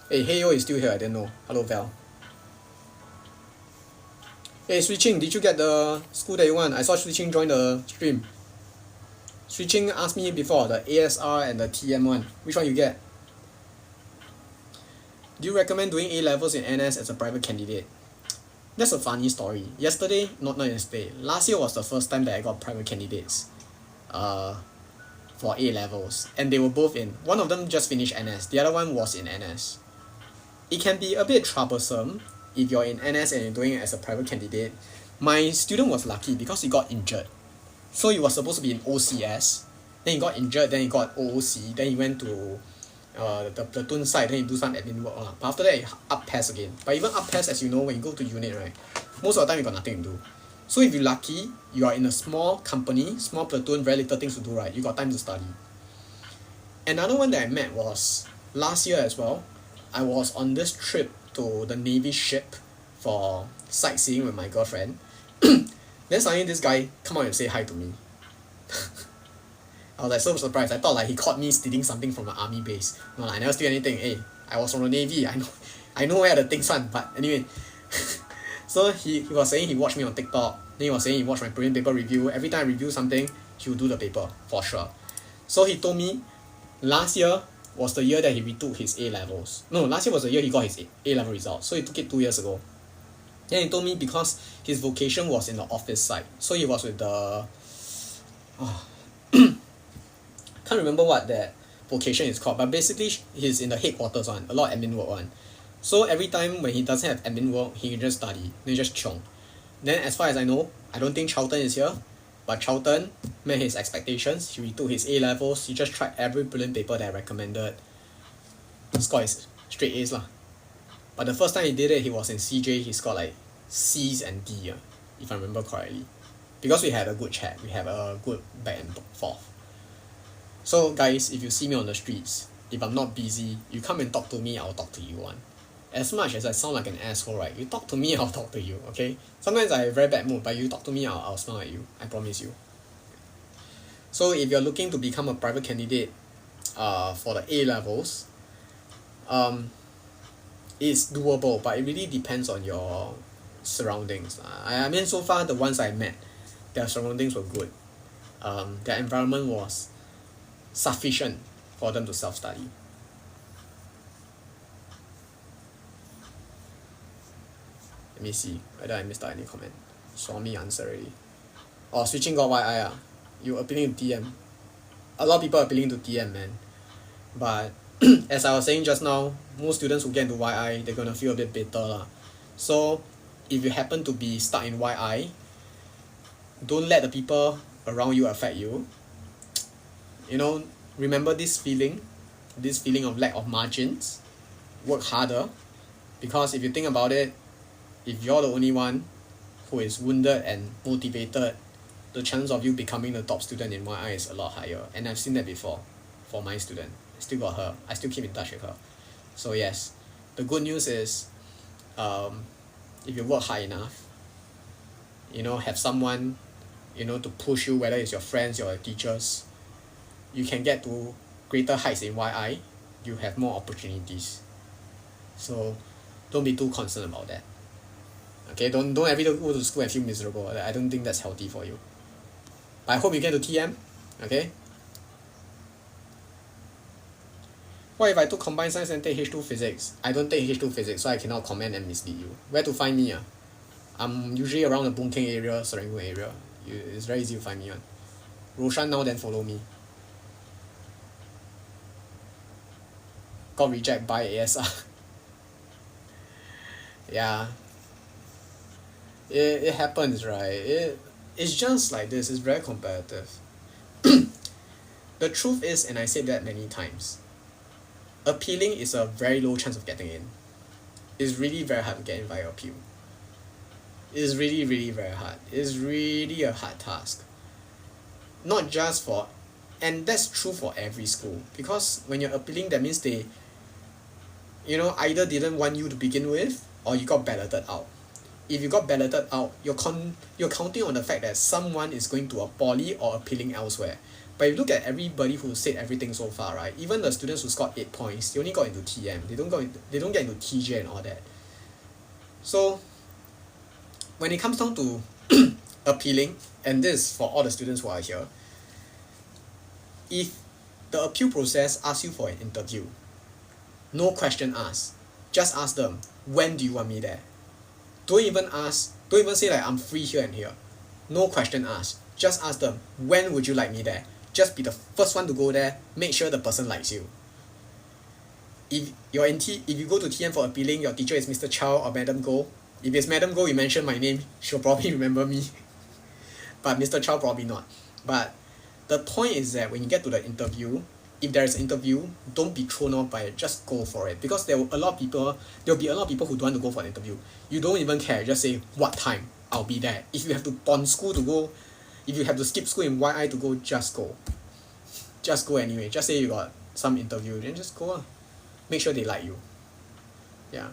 Hey, Heyo is still here. I didn't know. Hello, Val. Hey, Switching, did you get the school that you want? I saw Switching join the stream. Switching asked me before, the ASR and the TM one. Which one you get? Do you recommend doing A-levels in NS as a private candidate? That's a funny story. Not yesterday. Last year was the first time that I got private candidates for A-levels. And they were both in. One of them just finished NS. The other one was in NS. It can be a bit troublesome if you're in NS and you're doing it as a private candidate. My student was lucky because he got injured. So he was supposed to be in OCS. Then he got injured, then he got OOC. Then he went to the platoon side, then he do some admin work. But after that, he up PES again. But even up PES, as you know, when you go to unit, right, most of the time you got nothing to do. So if you're lucky, you are in a small company, small platoon, very little things to do, right, you got time to study. Another one that I met was last year as well. I was on this trip to the Navy ship for sightseeing with my girlfriend. Then suddenly this guy come out and say hi to me. I was like so surprised. I thought like he caught me stealing something from the army base. No, I never steal anything. Hey, I was from the Navy. I know where the things went. But anyway, so he was saying he watched me on TikTok. Then he was saying he watched my prelim paper review. Every time I review something, he'll do the paper for sure. So he told me last year was the year that he retook his A-levels. No, last year was the year he got his A-level results. So he took it 2 years ago. Then he told me because his vocation was in the office side. So he was with the... can't remember what that vocation is called. But basically, he's in the headquarters one. A lot of admin work one. So every time when he doesn't have admin work, he can just study. Then he just chiong. Then as far as I know, I don't think Charlton is here. But Charlton met his expectations. He retook his A-levels. He just tried every prelim paper that I recommended. He scored his straight A's lah. But the first time he did it, he was in CJ. He scored like C's and D, if I remember correctly. Because we had a good chat. We had a good back and forth. So guys, if you see me on the streets, if I'm not busy, you come and talk to me, I'll talk to you one. As much as I sound like an asshole, right? You talk to me, I'll talk to you, okay? Sometimes I have very bad mood, but you talk to me, I'll smile at you. I promise you. So if you're looking to become a private candidate for the A-levels, it's doable, but it really depends on your surroundings. I mean, so far, the ones I met, their surroundings were good. Their environment was sufficient for them to self-study. Let me see whether I missed out any comment. Swami answer already. Oh, switching got YI ah. You appealing to TM. A lot of people are appealing to TM, man. But as I was saying just now, most students who get into YI, they're gonna feel a bit bitter lah. So if you happen to be stuck in YI, don't let the people around you affect you. You know, remember this feeling of lack of margins. Work harder, because if you think about it, if you're the only one who is wounded and motivated, the chance of you becoming the top student in YI is a lot higher. And I've seen that before for my student. I still got her. I still keep in touch with her. So yes, the good news is, if you work hard enough, you know, have someone, you know, to push you, whether it's your friends or your teachers, you can get to greater heights in YI. You have more opportunities. So don't be too concerned about that. Okay, don't every day go to school and feel miserable. I don't think that's healthy for you. I hope you get to TM, okay? What if I took combined science and take H2 physics? I don't take H2 physics, so I cannot comment and mislead you. Where to find me? I'm usually around the Boon Keng area, Serangoon area. It's very easy to find me. Roshan now then follow me. Got rejected by ASR. Yeah. It happens, right? It's just like this. It's very competitive. The truth is, and I said that many times, appealing is a very low chance of getting in. It's really very hard to get in via appeal. It's really, really very hard. It's really a hard task. Not just for, and that's true for every school, because when you're appealing, that means they, either didn't want you to begin with, or you got balloted out. If you got balloted out, you're counting on the fact that someone is going to a poly or appealing elsewhere. But if you look at everybody who said everything so far, right? Even the students who scored 8 points, they only got into TM. They don't get into TJ and all that. So when it comes down to appealing, and this is for all the students who are here, if the appeal process asks you for an interview, no question asked. Just ask them, when do you want me there? Don't even say like I'm free here and here. No question asked. Just ask them, when would you like me there? Just be the first one to go there. Make sure the person likes you. If you go to TM for appealing, your teacher is Mr. Chow or Madam Goh. If it's Madam Goh, you mention my name, she'll probably remember me. But Mr. Chow probably not. But the point is that when you get to the interview, if there is an interview, don't be thrown off by it. Just go for it, because there'll be a lot of people who don't want to go for an interview. You don't even care. Just say what time. I'll be there. If you have to pon school to go, if you have to skip school in YI to go, just go. Just go anyway. Just say you got some interview, then just go. Make sure they like you. Yeah.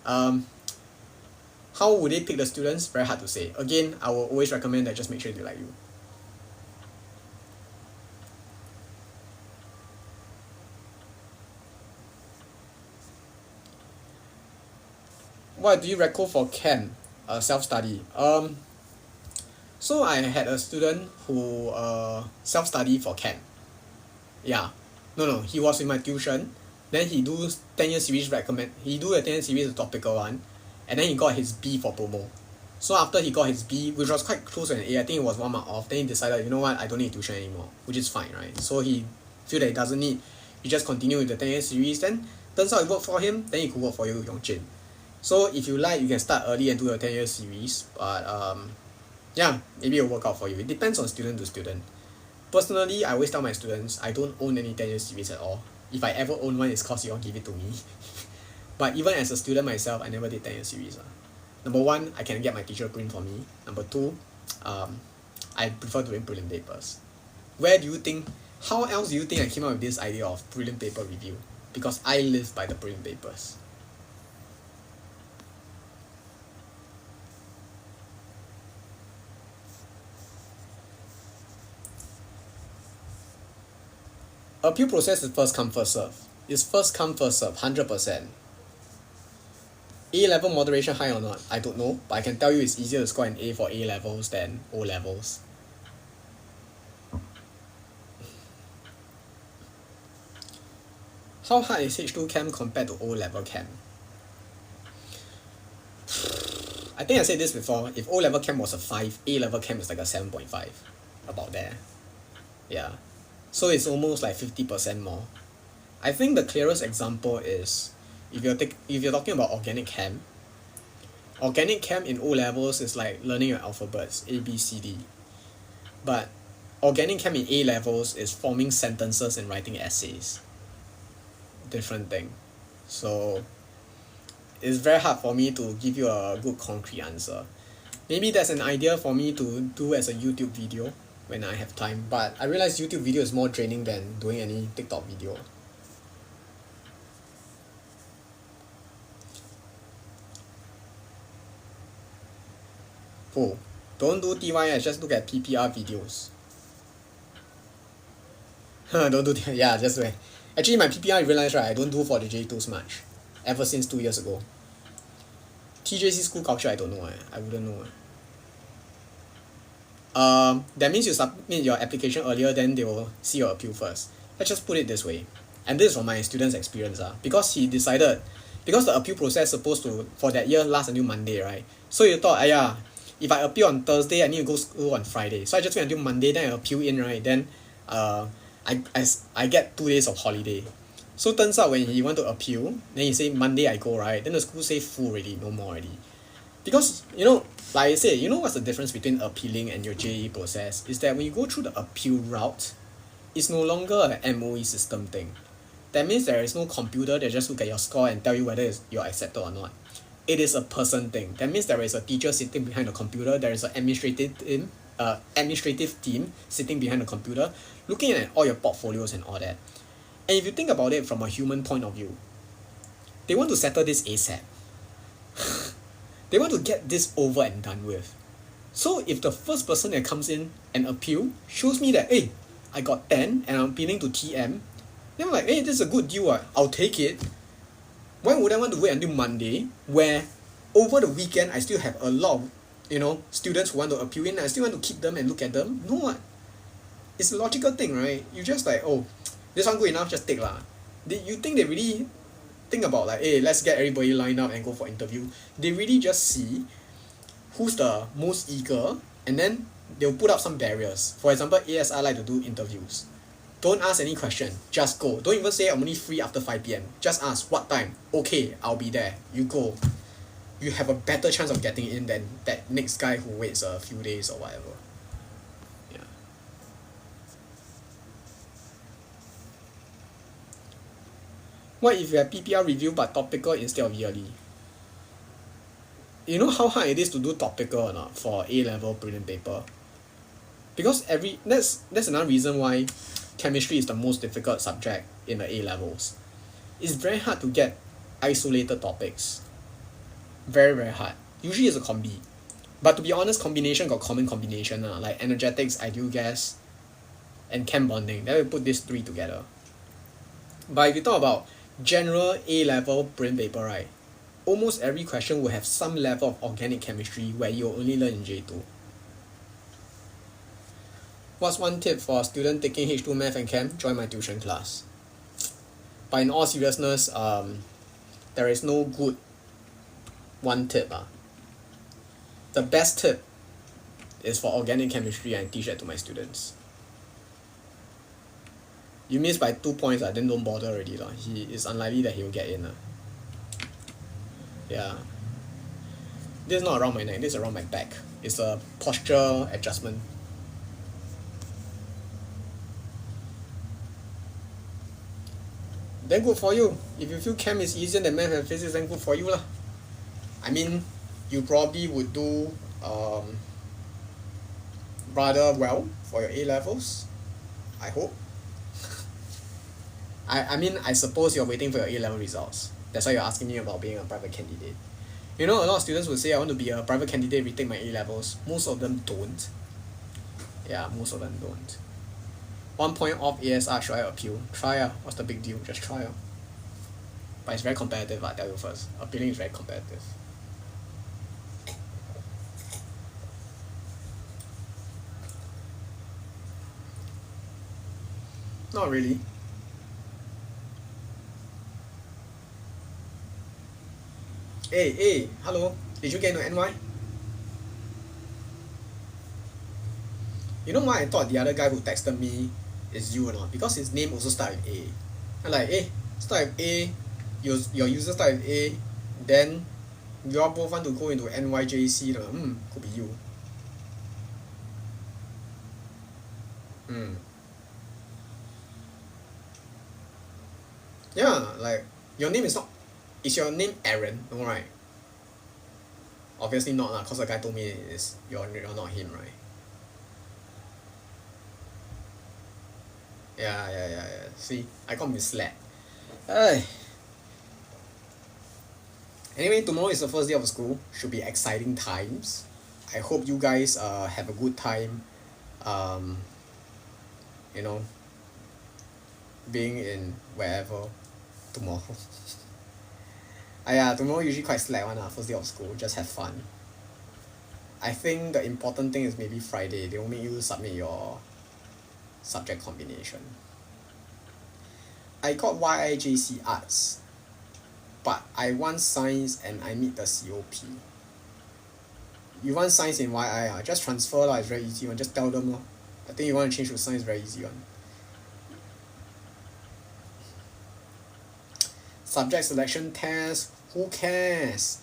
How would they pick the students? Very hard to say. Again, I will always recommend that just make sure they like you. What do you record for Chem? Self-study. So I had a student who self-study for Chem. Yeah. No, he was in my tuition. Then he do 10-year series he do a 10-year series, a topical one. And then he got his B for promo. So after he got his B, which was quite close to an A, I think it was 1 mark off, then he decided, you know what, I don't need tuition anymore. Which is fine, right? So he feel that he doesn't need. He just continue with the 10-year series. Then turns out it worked for him. Then it could work for you, Yongjin. So if you like, you can start early and do a 10-year series. But yeah, maybe it'll work out for you. It depends on student to student. Personally, I always tell my students, I don't own any 10-year series at all. If I ever own one, it's cause you all give it to me. But even as a student myself, I never did 10-year series. Number one, I can get my teacher to print for me. Number two, I prefer doing prelim papers. How else do you think I came up with this idea of prelim paper review? Because I live by the prelim papers. Appeal process is first come first serve. It's first come first serve, 100%. A-level moderation high or not? I don't know, but I can tell you it's easier to score an A for A-levels than O-levels. How hard is H2 Chem compared to O-level Chem? I think I said this before. If O-level Chem was a 5, A-level Chem is like a 7.5. About there. Yeah. So it's almost like 50% more. I think the clearest example is if you're talking about organic chem in O-levels is like learning your alphabets, A, B, C, D. But organic chem in A-levels is forming sentences and writing essays. Different thing. So it's very hard for me to give you a good concrete answer. Maybe that's an idea for me to do as a YouTube video when I have time, but I realize YouTube video is more draining than doing any TikTok video. Oh, don't do TYS, just look at PPR videos. Don't do TYS, yeah, just wait. Actually, my PPR, I realized, right, I don't do for the J2s much. Ever since 2 years ago. TJC school culture, I don't know, I wouldn't know. that means you submit your application earlier, then they will see your appeal first. Let's just put it this way. And this is from my student's experience. Because he decided, because the appeal process supposed to, for that year, last until Monday, right? So you thought, if I appeal on Thursday, I need to go school on Friday. So I just wait until Monday, then I appeal in, right? Then I get 2 days of holiday. So turns out when he want to appeal, then he say Monday I go, right? Then the school say full already, no more already. Because, like I said, what's the difference between appealing and your JAE process? Is that when you go through the appeal route, it's no longer an MOE system thing. That means there is no computer that just look at your score and tell you whether you're accepted or not. It is a person thing. That means there is a teacher sitting behind the computer, there is an administrative team sitting behind the computer, looking at all your portfolios and all that. And if you think about it from a human point of view, they want to settle this ASAP. They want to get this over and done with. So if the first person that comes in and appeal shows me that, hey, I got 10 and I'm appealing to TM, then I'm like, hey, this is a good deal, I'll take it. Why would I want to wait until Monday, where over the weekend I still have a lot of students who want to appeal in, I still want to keep them and look at them? No, it's a logical thing, right? You just like, oh, this one good enough, just take lah. You think they really think about like, hey, let's get everybody lined up and go for interview? They really just see who's the most eager, and then they'll put up some barriers. For example, ASR like to do interviews. Don't ask any question, just go. Don't even say I'm only free after 5 p.m. Just ask what time. Okay, I'll be there. You go. You have a better chance of getting in than that next guy who waits a few days or whatever. Yeah. What if you have PPR review but topical instead of yearly? You know how hard it is to do topical or not for A-level prelim paper? Because that's another reason why chemistry is the most difficult subject in the A-levels. It's very hard to get isolated topics. Very, very hard. Usually it's a combi. But to be honest, combination got common combination like energetics, ideal gas, and chem bonding. Then we put these 3 together. But if you talk about general A-level prelim paper, right, almost every question will have some level of organic chemistry where you'll only learn in J2. What's one tip for a student taking H2 Math and Chem? Join my tuition class. But in all seriousness, there is no good one tip. The best tip is for organic chemistry, and teach that to my students. You miss by 2 points, then don't bother already. It's unlikely that he will get in. Yeah. This is not around my neck, this is around my back. It's a posture adjustment. Then good for you. If you feel chem is easier than math and physics, then good for you lah. I mean, you probably would do rather well for your A-levels. I hope. I mean, I suppose you're waiting for your A-level results. That's why you're asking me about being a private candidate. A lot of students will say, I want to be a private candidate, retake my A-levels. Most of them don't. Yeah, most of them don't. 1 point off ASR, should I appeal? Try what's the big deal? Just try But it's very competitive, I tell you first. Appealing is very competitive. Not really. Hey, hello. Did you get into NY? You know why I thought the other guy who texted me is you or not? Because his name also start with A. I'm like, start with A, your user start with A, then you all both want to go into NYJC, could be you. Yeah, like, your name is not, is your name Aaron? No, right? Obviously not cause the guy told me you're not him, right? Yeah. See, I got misled. Anyway, tomorrow is the first day of school. Should be exciting times. I hope you guys have a good time. Being in wherever tomorrow. Tomorrow usually quite slack one first day of school. Just have fun. I think the important thing is maybe Friday. They will make you submit your subject combination. I got YIJC Arts, but I want science and I need the COP. You want science in YI, just transfer lah, it's very easy one. Just tell them lor. I think you want to change to science, very easy one. Subject selection test, who cares?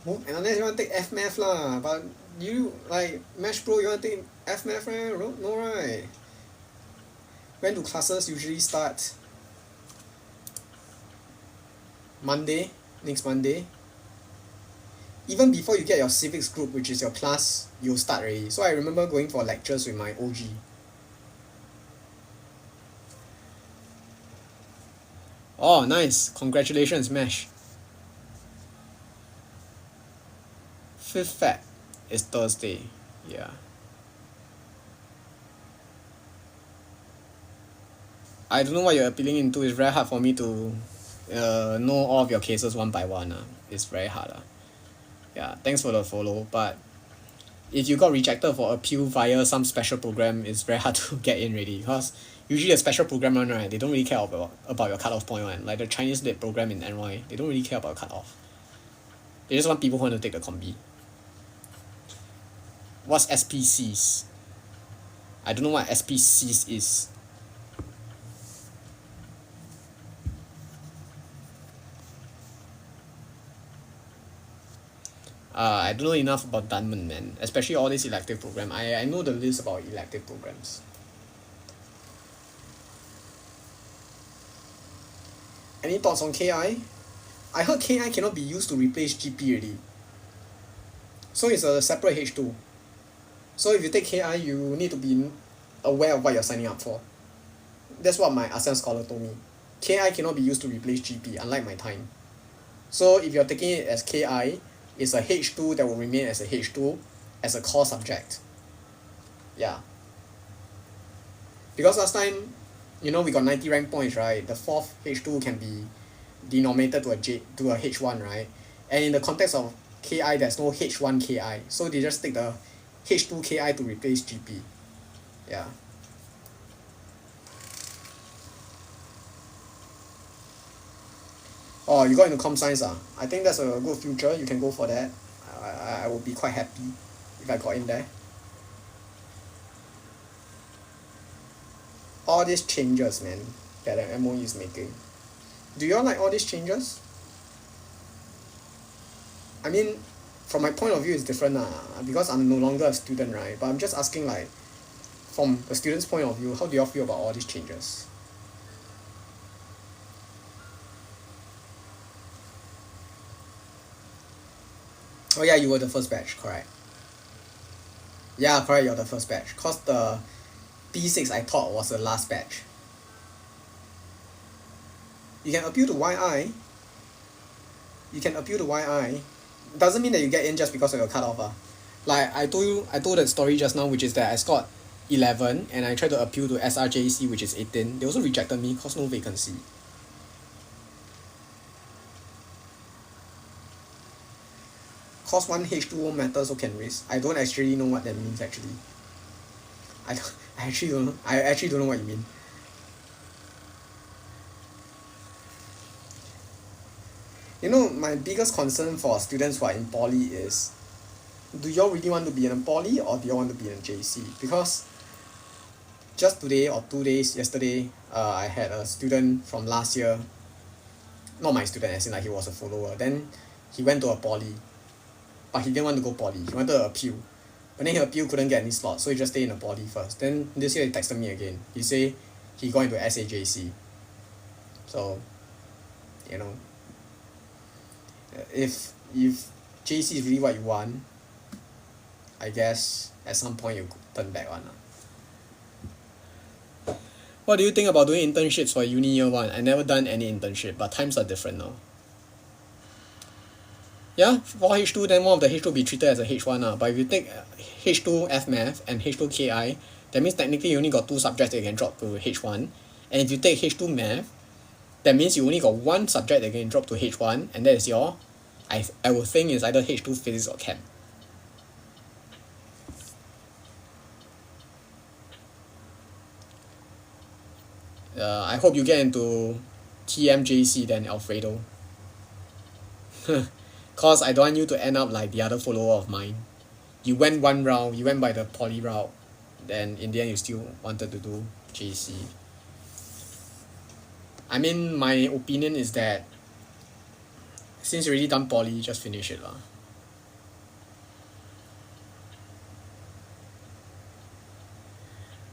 Unless you want to take F math lah, but you like Mash Pro, you want to take F math right? No right? When do classes usually start? Monday, next Monday. Even before you get your civics group, which is your class, you'll start already. So I remember going for lectures with my OG. Oh, nice. Congratulations, Mesh. 5th Feb is Thursday. Yeah. I don't know what you're appealing into. It's very hard for me to know all of your cases one by one. It's very hard. Yeah, thanks for the follow. But if you got rejected for appeal via some special program, it's very hard to get in already. Because usually a special program one, right, they don't really care about your cutoff point one. Like the Chinese lit program in NY, they don't really care about cutoff. They just want people who want to take the combi. What's SPCs? I don't know what SPCs is. I don't know enough about Dunman, man. Especially all these elective program. I know the list about elective programs. Any thoughts on KI? I heard KI cannot be used to replace GP already. So it's a separate H2. So if you take KI, you need to be aware of what you're signing up for. That's what my ASEAN scholar told me. KI cannot be used to replace GP, unlike my time. So if you're taking it as KI, it's a H2 that will remain as a H2 as a core subject. Yeah. Because last time, you know, we got 90 rank points, right? The 4th H2 can be denominated to a H1, right? And in the context of KI, there's no H1 KI. So they just take the H2 KI to replace GP. Yeah. Oh, you got into com science ah? I think that's a good future. You can go for that. I would be quite happy if I got in there. All these changes, man, that the MOE is making. Do you all like all these changes? I mean, from my point of view, it's different because I'm no longer a student, right? But I'm just asking, like, from a student's point of view, how do you all feel about all these changes? Oh yeah, you were the first batch, correct. Yeah, correct, you're the first batch. Cause the P6 I thought was the last batch. You can appeal to YI. You can appeal to YI. Doesn't mean that you get in just because of your cutoff. Like I told that story just now, which is that I scored 11 and I tried to appeal to SRJC, which is 18. They also rejected me cause no vacancy. Cause one H2O matter so can raise. I don't actually know what that means actually. I actually don't know. I actually don't know what you mean. You know, my biggest concern for students who are in poly is, do y'all really want to be in a poly or do y'all want to be in a JC? Because just today or 2 days yesterday, I had a student from last year, not my student as in like he was a follower, then he went to a poly, but he didn't want to go poly, he wanted to appeal. But then he appeal couldn't get any slot, so he just stayed in a poly first. Then this year he texted me again. He say he got into SAJC. So, you know, if JC is really what you want, I guess at some point you turn back one. What do you think about doing internships for uni year 1? I never done any internship, but times are different now. Yeah, for H2, then one of the H2 will be treated as a H1 but if you take H2 FMath and H2 KI, that means technically you only got 2 subjects that you can drop to H1. And if you take H2 Math, that means you only got 1 subject that can drop to H1, and that is your, I would think is either H2 Physics or Chem. I hope you get into TMJC then Alfredo. Cause I don't want you to end up like the other follower of mine. You went one round, you went by the poly route, then in the end you still wanted to do JC. I mean, my opinion is that since you already done poly, just finish it lah.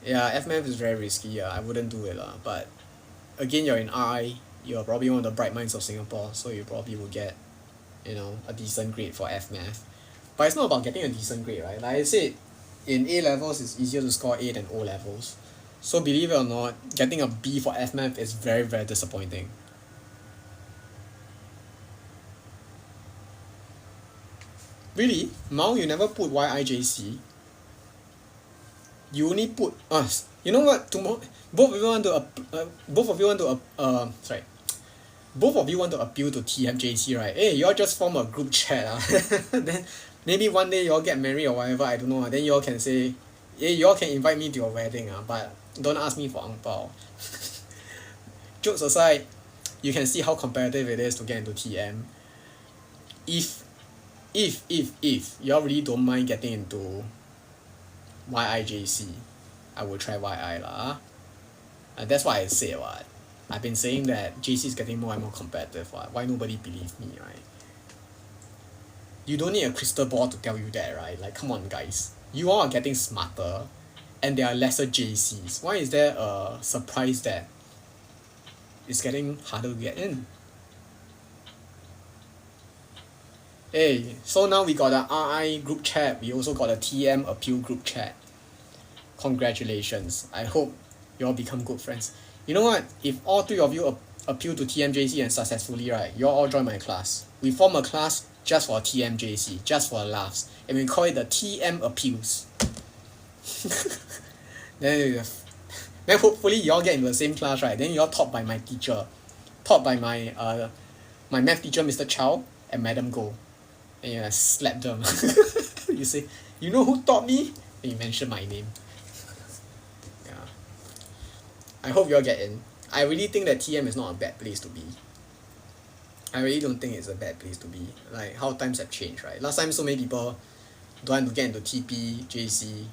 Yeah, FMAF is very risky. I wouldn't do it lah. But again, you're in RI, you're probably one of the bright minds of Singapore, so you probably will get, you know, a decent grade for FMAF. But it's not about getting a decent grade, right? Like I said, in A levels it's easier to score A than O levels. So believe it or not, getting a B for FMAF is very, very disappointing. Really? Mao, you never put YIJC? You only put us. You know what? Tomorrow, both of you want to sorry. Both of you want to appeal to TMJC, right? Hey, y'all just form a group chat. Then maybe one day y'all get married or whatever, I don't know. Then y'all can say, hey, y'all can invite me to your wedding, but don't ask me for ang pao. Jokes aside, you can see how competitive it is to get into TM. If y'all really don't mind getting into YIJC, I will try YI lah. And that's why I say what. I've been saying that JC is getting more and more competitive. Why nobody believe me, right? You don't need a crystal ball to tell you that, right? Like, come on, guys. You all are getting smarter, and there are lesser JCs. Why is there a surprise that it's getting harder to get in? Hey, so now we got a RI group chat. We also got a TM appeal group chat. Congratulations. I hope you all become good friends. You know what? If all three of you appeal to TMJC and successfully, right, you all join my class. We form a class just for TMJC, just for laughs. And we call it the TM appeals. then hopefully you all get into the same class, right? Then you all taught by my teacher. Taught by my math teacher, Mr. Chow, and Madam Goh. And you slap them. You say, you know who taught me? And you mention my name. Yeah. I hope you all get in. I really think that TM is not a bad place to be. I really don't think it's a bad place to be. Like, how times have changed, right? Last time so many people don't want to get into TP, JC,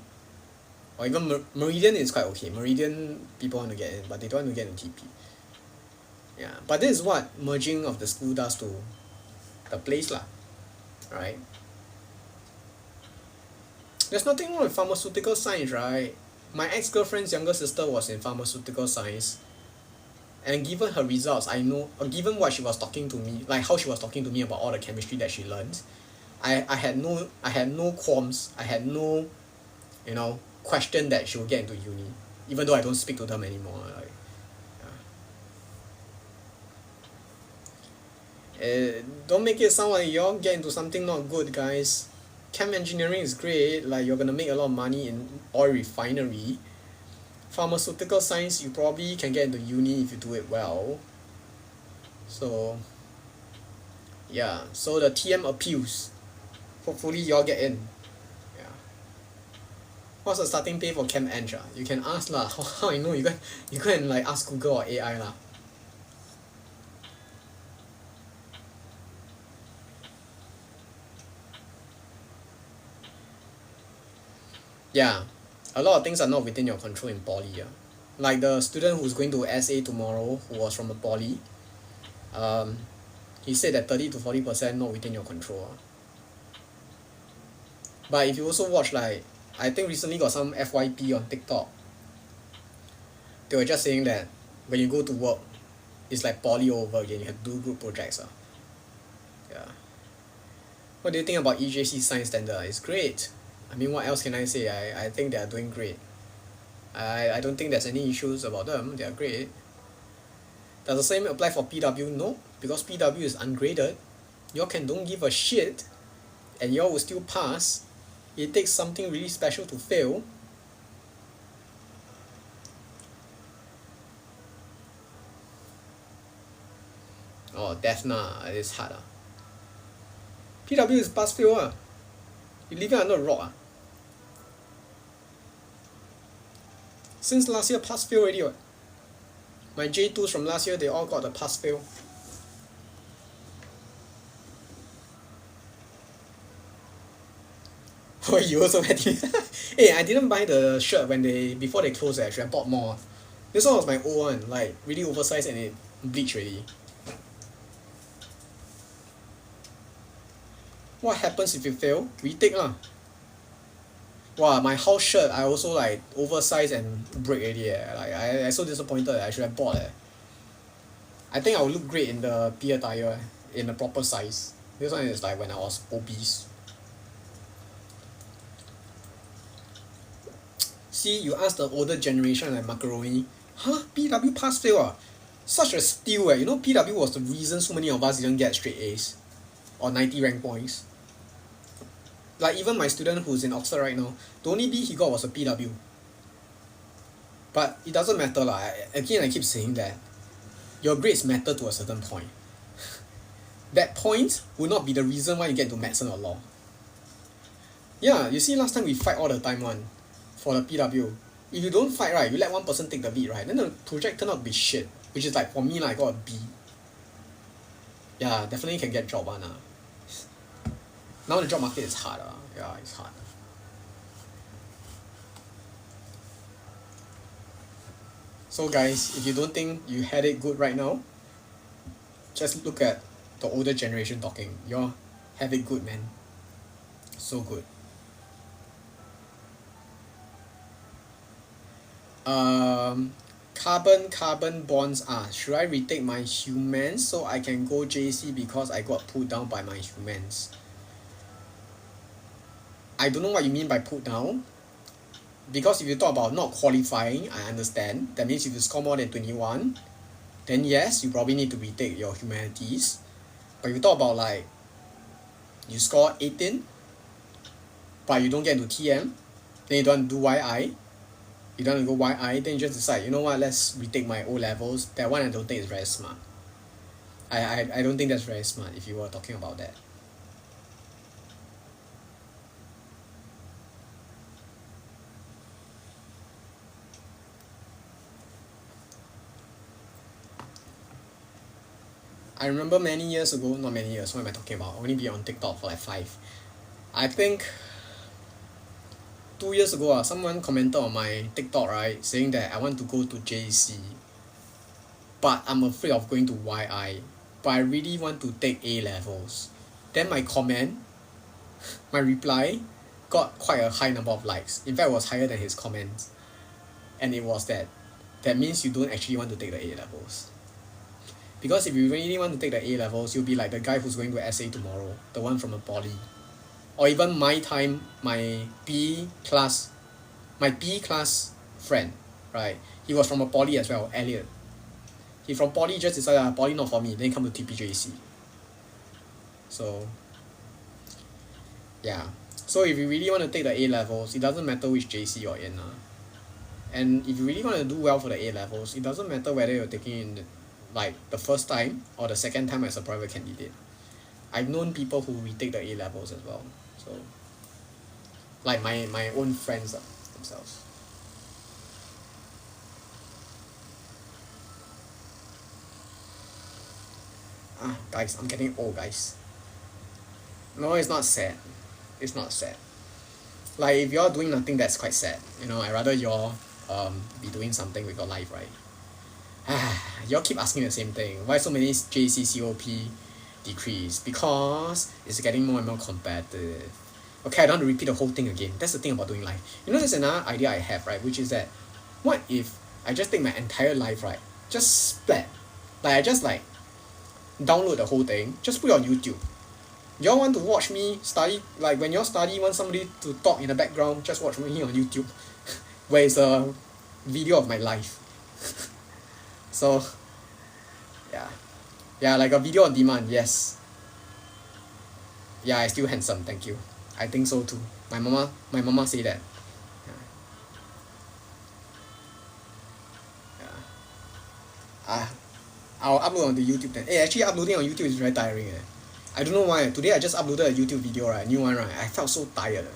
or even Meridian is quite okay. Meridian people want to get in, but they don't want to get into TP. Yeah, but this is what merging of the school does to the place lah. Right? There's nothing wrong with pharmaceutical science, right? My ex-girlfriend's younger sister was in pharmaceutical science, and given her results, I know, given what she was talking to me, like how she was talking to me about all the chemistry that she learned, I had no qualms, I had no, you know, question that she will get into uni, even though I don't speak to them anymore. Like, don't make it sound like y'all get into something not good, guys. Chem engineering is great, like you're gonna make a lot of money in oil refinery. Pharmaceutical science, you probably can get into uni if you do it well. So yeah, so the TM appeals. Hopefully y'all get in. Yeah. What's the starting pay for Chem Eng? You can ask lah. How I know? You go and like ask Google or AI lah. Yeah, a lot of things are not within your control in poly. Like the student who's going to SA tomorrow, who was from a poly, he said that 30 to 40% not within your control. But if you also watch, like, I think recently got some FYP on TikTok, they were just saying that when you go to work, it's like poly over again. You have to do group projects. Yeah. What do you think about EJC science standard? It's great. I mean, what else can I say? I think they are doing great. I don't think there's any issues about them. They are great. Does the same apply for PW? No, because PW is ungraded. Y'all don't give a shit, and y'all will still pass. It takes something really special to fail. Oh, Defna, it's hard. PW is pass fail. You live it under a rock. Since last year, pass fail already. My J2s from last year, they all got the pass fail. Oh, you also had it. Hey, I didn't buy the shirt before they closed actually. I bought more. This one was my old one, like really oversized and it bleached already. What happens if you fail? Retake lah. Wow, my house shirt I also like oversized and break already Like I so disappointed. I should have bought I think I would look great in the P attire in the proper size. This one is like when I was obese. See, you ask the older generation like macaroni, huh? PW pass fail ah? Such a steal You know PW was the reason so many of us didn't get straight A's or 90 rank points. Like even my student who's in Oxford right now, the only B he got was a PW. But it doesn't matter lah. Again, I keep saying that your grades matter to a certain point. That point will not be the reason why you get to medicine or law. Yeah, you see last time we fight all the time one for the PW. If you don't fight right, you let one person take the lead right, then the project turn out to be shit. Which is like for me I got a B. Yeah, definitely can get job one Now the job market is hard Yeah, it's hard. So guys, if you don't think you had it good right now, just look at the older generation talking. You have it good, man. So good. Carbon bonds should I retake my humans so I can go JC because I got put down by my humans? I don't know what you mean by put down. Because if you talk about not qualifying, I understand. That means if you score more than 21, then yes, you probably need to retake your humanities. But if you talk about like, you score 18, but you don't get into TM, then you don't want to do YI, you don't want to go YI, then you just decide, you know what, let's retake my O levels. That one I don't think is very smart. I don't think that's very smart if you were talking about that. I remember many years ago, not many years, what am I talking about? Only be on TikTok for like 5. I think 2 years ago someone commented on my TikTok, right, saying that I want to go to JC, but I'm afraid of going to YI, but I really want to take A levels. Then my comment, my reply, got quite a high number of likes. In fact, it was higher than his comments. And it was that means you don't actually want to take the A levels. Because if you really want to take the A levels, you'll be like the guy who's going to SA tomorrow, the one from a poly. Or even my B class friend, right? He was from a poly as well, Elliot. He from poly just decided poly not for me, then come to TPJC. So yeah. So if you really want to take the A levels, it doesn't matter which JC you're in. And if you really want to do well for the A levels, it doesn't matter whether you're taking in like the first time or the second time as a private candidate. I've known people who retake the A levels as well. So like my own friends themselves. Guys, I'm getting old, guys. No, it's not sad. It's not sad. Like if you're doing nothing, that's quite sad. You know, I'd rather you're be doing something with your life, right? Y'all keep asking the same thing. Why so many JC COP decrease? Because it's getting more and more competitive. Okay, I don't want to repeat the whole thing again. That's the thing about doing life. You know, there's another idea I have, right? Which is that, what if I just take my entire life, right? Just splat. Like I just like download the whole thing. Just put it on YouTube. Y'all want to watch me study? Like when y'all study, want somebody to talk in the background, just watch me on YouTube. Where it's a video of my life. So yeah, like a video on demand. Yes. Yeah, I still handsome, thank you. I think so too. My mama say that. I'll upload on the YouTube then. Actually uploading on YouTube is very tiring. I don't know why. Today I just uploaded a YouTube video, right? New one, right? I felt so tired.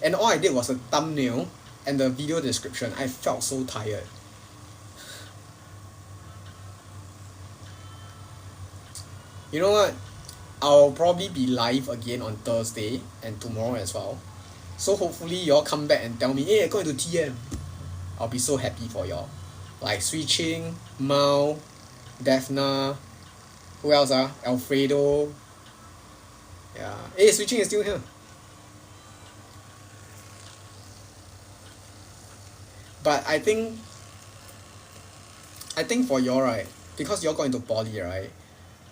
And all I did was a thumbnail and the video description. I felt so tired. You know what? I'll probably be live again on Thursday and tomorrow as well. So hopefully y'all come back and tell me, hey, I got into TM. I'll be so happy for y'all. Like Switching, Mao, Daphna, who else Alfredo. Yeah. Hey, Switching is still here. But I think for y'all, right, because y'all got into poly, right,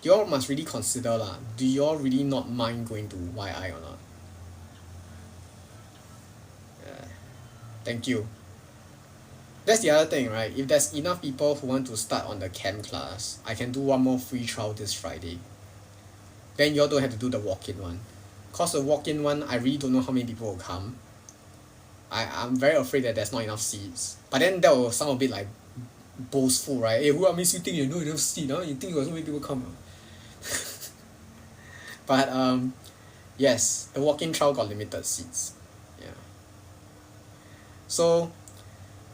y'all must really consider lah. Do y'all really not mind going to YI or not? Yeah. Thank you. That's the other thing, right? If there's enough people who want to start on the chem class, I can do one more free trial this Friday. Then y'all don't have to do the walk-in one. Cause the walk-in one, I really don't know how many people will come. I'm very afraid that there's not enough seats. But then that will sound a bit like boastful, right? Hey, what makes you think you know enough seat? Huh? You think there's so many people come? But yes, the walk-in trial got limited seats. Yeah. So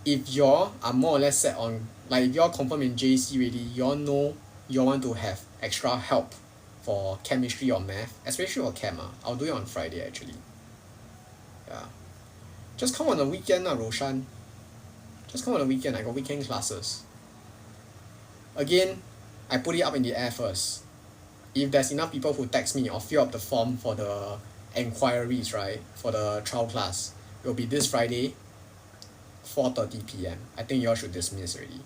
if y'all are more or less set on, like if y'all confirm in JC already, y'all know y'all want to have extra help for chemistry or math, especially for chem. I'll do it on Friday actually. Yeah. Just come on the weekend, Roshan. Just come on the weekend. I got weekend classes. Again, I put it up in the air first. If there's enough people who text me or fill up the form for the enquiries, right, for the trial class, it will be this Friday, 4:30 p.m. I think y'all should dismiss already.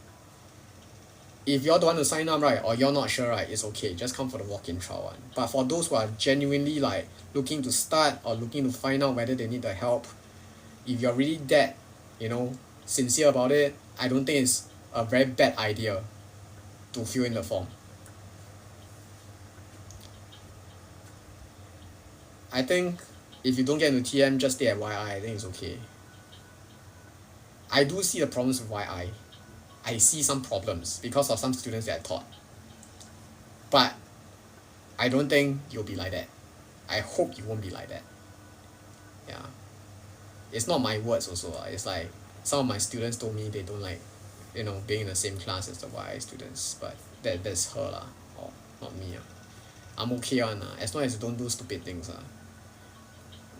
If y'all don't want to sign up, right, or you're not sure, right, it's okay. Just come for the walk-in trial one. But for those who are genuinely like looking to start or looking to find out whether they need the help, if you're really that, sincere about it, I don't think it's a very bad idea to fill in the form. I think if you don't get into TM, just stay at YI. I think it's okay. I do see the problems with YI. I see some problems because of some students that I taught. But I don't think you'll be like that. I hope you won't be like that. Yeah. It's not my words also. It's like some of my students told me they don't like, being in the same class as the YI students. But that's her lah, or not me. I'm okay one as long as you don't do stupid things.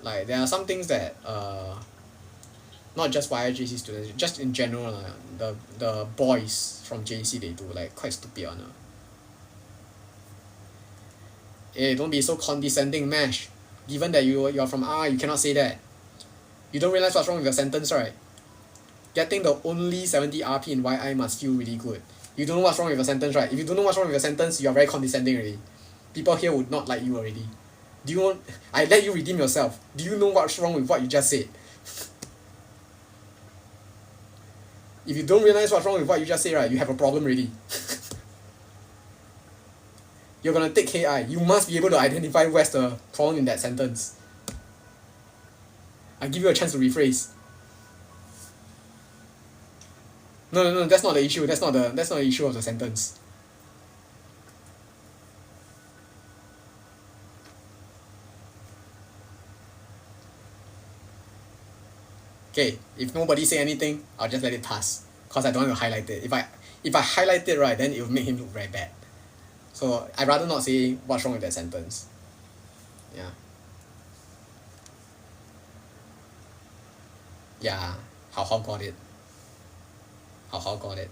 Like there are some things that not just YIJC students, just in general the boys from JC they do like quite stupid one. Hey, don't be so condescending, Mash. Given that you're from R, you cannot say that. You don't realize what's wrong with your sentence, right? Getting the only 70 RP in YI must feel really good. You don't know what's wrong with your sentence, right? If you don't know what's wrong with your sentence, you are very condescending already. People here would not like you already. Do you want? I let you redeem yourself. Do you know what's wrong with what you just said? If you don't realize what's wrong with what you just said, right, you have a problem already. You're gonna take KI. You must be able to identify where's the problem in that sentence. I give you a chance to rephrase. No, that's not the issue. That's not the issue of the sentence. Okay, if nobody say anything, I'll just let it pass. Cause I don't want to highlight it. If I highlight it, right, then it will make him look very bad. So I'd rather not say what's wrong with that sentence. Yeah. Yeah, 好好 got it. 好好 got it.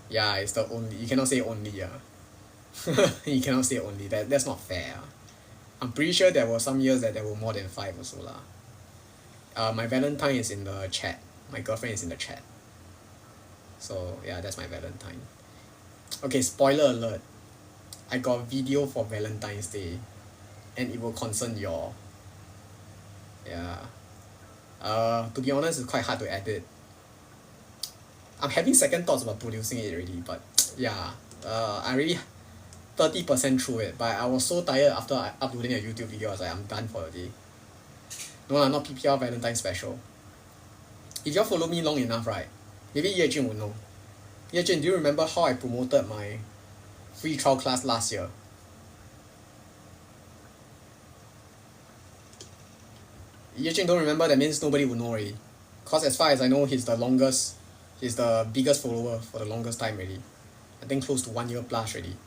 Yeah, it's the only. You cannot say only. You cannot say only. That's not fair. I'm pretty sure there were some years that there were more than 5 also lah. My Valentine is in the chat. My girlfriend is in the chat. So yeah, that's my Valentine. Okay, spoiler alert. I got video for Valentine's Day, and it will concern y'all. Yeah. To be honest, it's quite hard to edit. I'm having second thoughts about producing it already, but yeah. I already 30% through it, but I was so tired after uploading a YouTube video. I was like, I'm done for the day. No lah, not PPL Valentine special. If y'all follow me long enough, right, maybe Yejun would know. Yejun, do you remember how I promoted my free trial class last year? Yejun don't remember, that means nobody would know already. Cause as far as I know, he's the longest He's the biggest follower for the longest time already. I think close to 1 year plus already.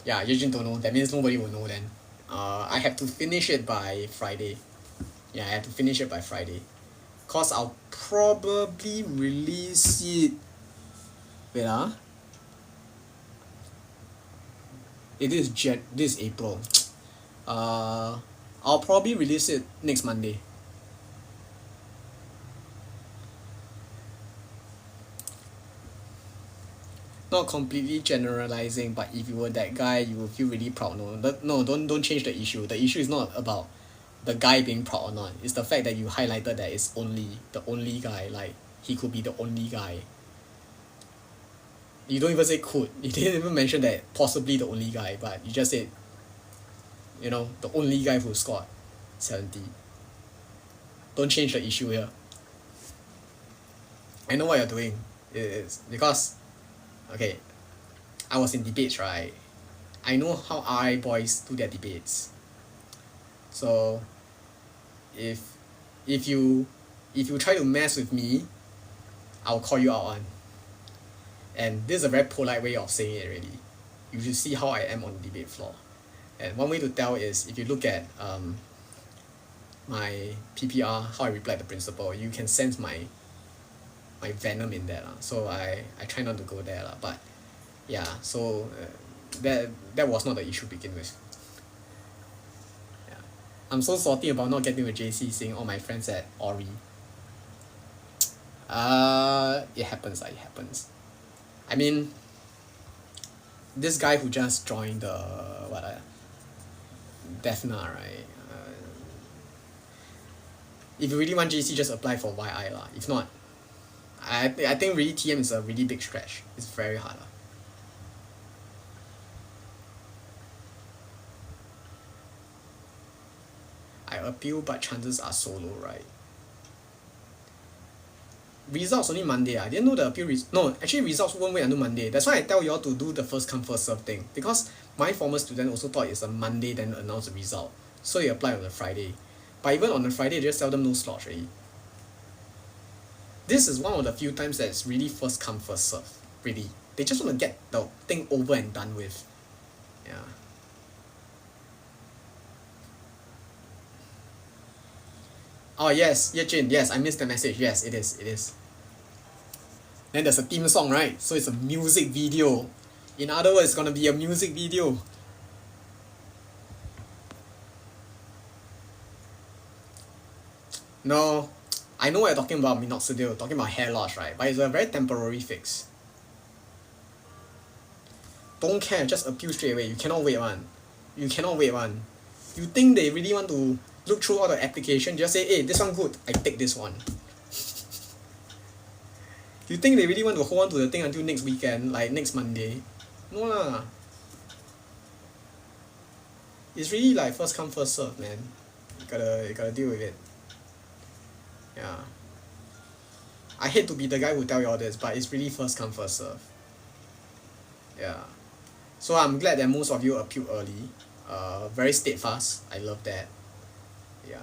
Yeah, Eugene don't know. That means nobody will know then. I have to finish it by Friday. Yeah, I have to finish it by Friday. Cause I'll probably release it. Wait this is April. I'll probably release it next Monday. Not completely generalizing, but if you were that guy, you will feel really proud. No, don't change the issue. The issue is not about the guy being proud or not. It's the fact that you highlighted that it's only the only guy. Like he could be the only guy. You don't even say could. You didn't even mention that possibly the only guy, but you just said, the only guy who scored 70. Don't change the issue here. I know what you're doing. It's because, okay, I was in debates, right? I know how RI boys do their debates. So, if you try to mess with me, I'll call you out on. And this is a very polite way of saying it already. You should see how I am on the debate floor. And one way to tell is if you look at my PPR, how I reply to the principal, you can sense my venom in there. So I try not to go there. But yeah, so that was not the issue to begin with. Yeah. I'm so salty about not getting to JC, seeing all my friends at Ori. It happens. I mean, this guy who just joined the Defna, right? If you really want JC, just apply for YI lah. If not, I think really TM is a really big stretch. It's very hard lah. I appeal, but chances are so low, right? Results only Monday. I didn't know the appeal no, actually results won't wait until Monday. That's why I tell you all to do the first come first serve thing. Because my former student also thought it's a Monday then announce the result. So he applied on a Friday. But even on a Friday, they just tell them no slots already. This is one of the few times that it's really first come first serve. Really. They just want to get the thing over and done with. Yeah. Oh yes, Yejin, yes, I missed the message. Yes, it is. Then there's a theme song, right? So it's a music video. In other words, it's gonna be a music video. No, I know what you're talking about, minoxidil, talking about hair loss, right? But it's a very temporary fix. Don't care, just appeal straight away. You cannot wait one. You think they really want to look through all the application, just say, hey, this one good, I take this one. You think they really want to hold on to the thing until next weekend, like next Monday? No lah. It's really like first come first serve, man. You gotta deal with it. Yeah. I hate to be the guy who tell you all this, but it's really first come first serve. Yeah. So I'm glad that most of you appealed early. Very steadfast. I love that. Yeah.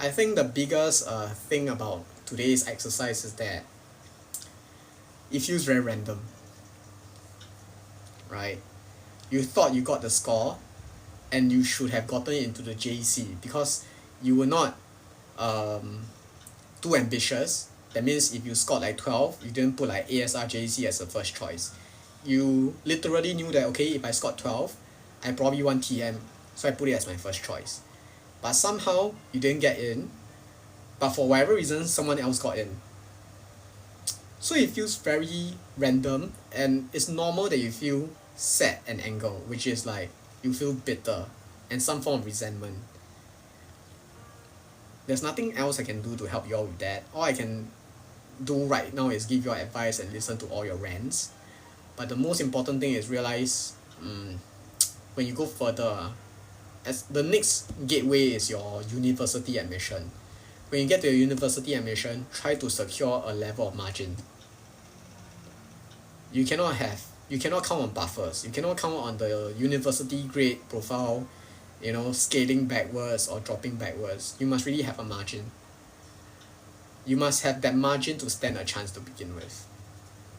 I think the biggest thing about today's exercise is that it feels very random, right? You thought you got the score and you should have gotten it into the JC because you were not too ambitious. That means if you scored like 12, you didn't put like ASR JC as a first choice. You literally knew that, okay, if I scored 12, I probably want TM, so I put it as my first choice. But somehow you didn't get in, but for whatever reason someone else got in. So it feels very random, and it's normal that you feel sad and anger, which is like you feel bitter and some form of resentment. There's nothing else I can do to help you all with that. All I can do right now is give you all advice and listen to all your rants. But the most important thing is realize when you go further, as the next gateway is your university admission. When you get to your university admission, try to secure a level of margin. You cannot count on buffers. You cannot count on the university grade profile, scaling backwards or dropping backwards. You must really have a margin. You must have that margin to stand a chance to begin with.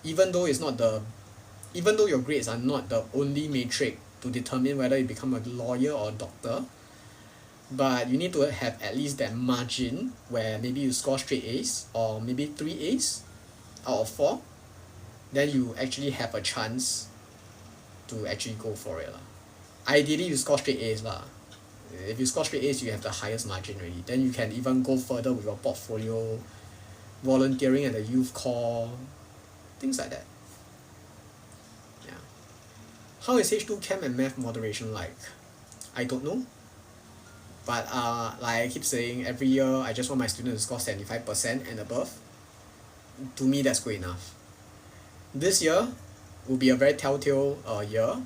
Even though your grades are not the only metric to determine whether you become a lawyer or a doctor, but you need to have at least that margin where maybe you score straight A's or maybe 3 A's out of 4, then you actually have a chance to actually go for it. Ideally you score straight A's. If you score straight A's, you have the highest margin already. Then you can even go further with your portfolio, volunteering at the youth corps, things like that. Yeah. How is H2 Chem and Math moderation like? I don't know. But like I keep saying, every year I just want my students to score 75% and above. To me, that's good enough. This year will be a very telltale year,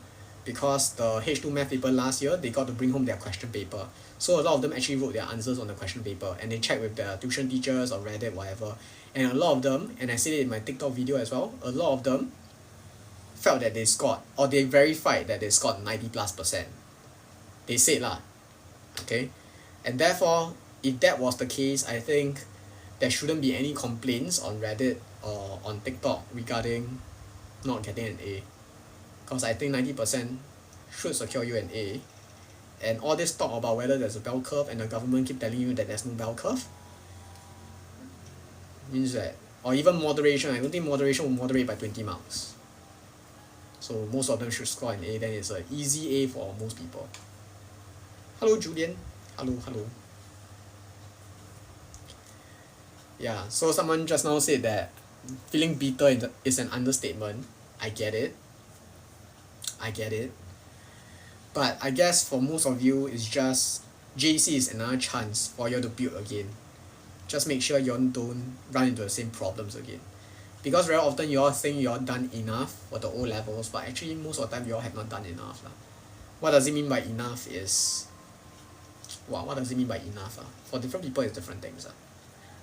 because the H2 math paper last year, they got to bring home their question paper. So a lot of them actually wrote their answers on the question paper, and they checked with their tuition teachers or Reddit, whatever. And a lot of them, and I said it in my TikTok video as well, a lot of them felt that they scored, or they verified that they scored 90+%. They said lah. Okay? And therefore, if that was the case, I think there shouldn't be any complaints on Reddit or on TikTok regarding not getting an A. Because I think 90% should secure you an A. And all this talk about whether there's a bell curve and the government keep telling you that there's no bell curve means that, or even moderation, I don't think moderation will moderate by 20 marks. So most of them should score an A, then it's an easy A for most people. Hello Julian. Hello. Yeah, so someone just now said that feeling bitter is an understatement. I get it. But I guess for most of you, it's just JC is another chance for you to build again. Just make sure you don't run into the same problems again. Because very often you all think you all done enough for the O levels, but actually most of the time you all have not done enough. What does it mean by enough is... what does it mean by enough? For different people, it's different things.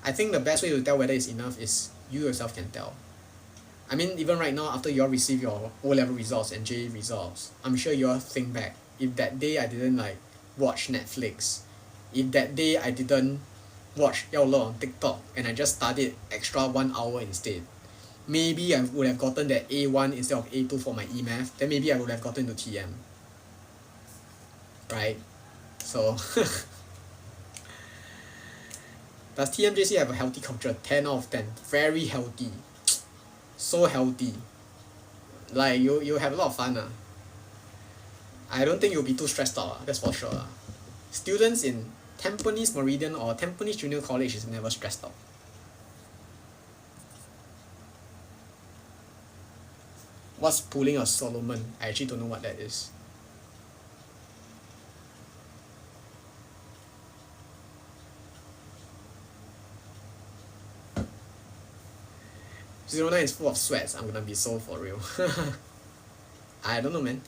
I think the best way to tell whether it's enough is you yourself can tell. I mean, even right now, after you all receive your O-level results and JAE results, I'm sure you all think back, if that day I didn't watch Netflix, if that day I didn't watch Yao Le on TikTok and I just studied extra 1 hour instead, maybe I would have gotten that A1 instead of A2 for my E-Math, then maybe I would have gotten to TM. Right? So... Does TMJC have a healthy culture? 10 out of 10. Very healthy. So healthy. You have a lot of fun. I don't think you'll be too stressed out. That's for sure. Students in Tampines Meridian or Tampines Junior College is never stressed out. What's pulling a Solomon? I actually don't know what that is. 09 is full of sweats. I'm gonna be so for real. I don't know, man.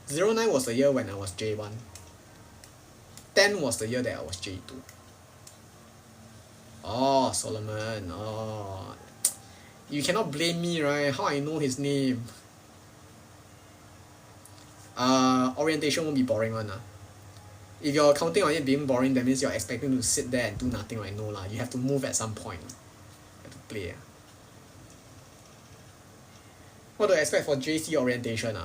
09 was the year when I was J1. 10 was the year that I was J2. Oh, Solomon. Oh, you cannot blame me, right? How I know his name? Orientation won't be boring one. If you're counting on it being boring, that means you're expecting to sit there and do nothing, right? No lah. You have to move at some point. You have to play. What do I expect for JC orientation?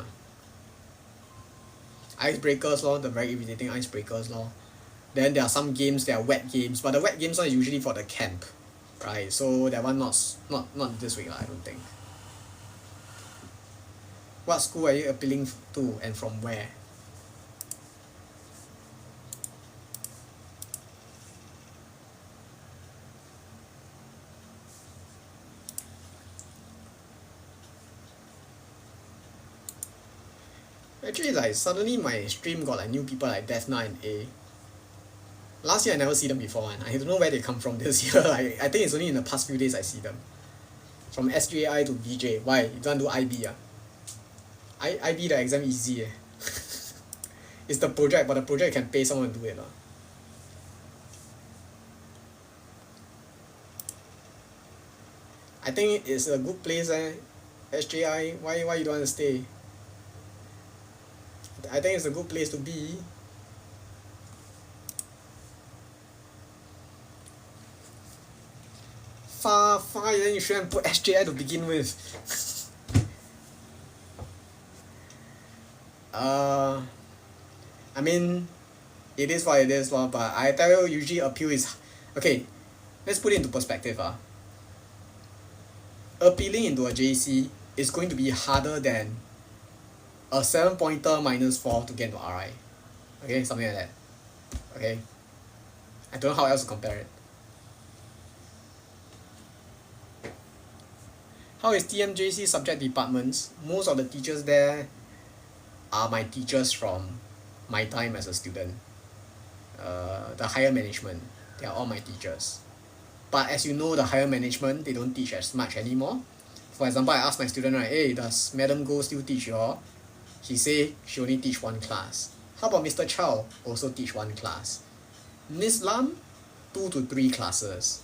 Icebreakers lor, the very irritating icebreakers lor. Then there are some games that are wet games, but the wet games are usually for the camp, right? So that one not this week, I don't think. What school are you appealing to and from where? Actually, suddenly my stream got new people like Defna and A. Last year I never see them before, and I don't know where they come from this year. I think it's only in the past few days I see them. From SJAI to VJ. Why? You don't do IB? IB the exam easy. It's the project, but the project can pay someone to do it. I think it's a good place, SJI. Why you don't want to stay? I think it's a good place to be. Far, then you shouldn't put SJI to begin with. I mean, it is what it is, but I tell you, usually appeal is... Okay, let's put it into perspective. Appealing into a JC is going to be harder than a 7-pointer minus 4 to get into RI. Okay, something like that. Okay? I don't know how else to compare it. How is TMJC subject departments? Most of the teachers there are my teachers from my time as a student. The higher management, they are all my teachers. But as you know, the higher management, they don't teach as much anymore. For example, I asked my student, right, hey, does Madam Goh still teach you all? He say she only teach one class. How about Mr. Chow? Also teach one class. Miss Lam, 2 to 3 classes.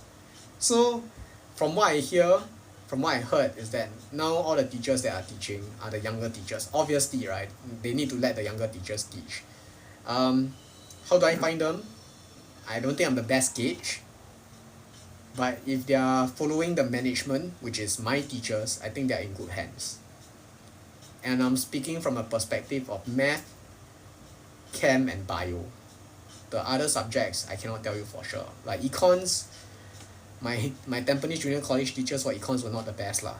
So, from what I hear, from what I heard, is that now all the teachers that are teaching are the younger teachers. Obviously, right? They need to let the younger teachers teach. How do I find them? I don't think I'm the best gauge. But if they are following the management, which is my teachers, I think they are in good hands. And I'm speaking from a perspective of math, chem, and bio. The other subjects, I cannot tell you for sure. Like econs, my Tampines Junior College teachers for econs were not the best lah.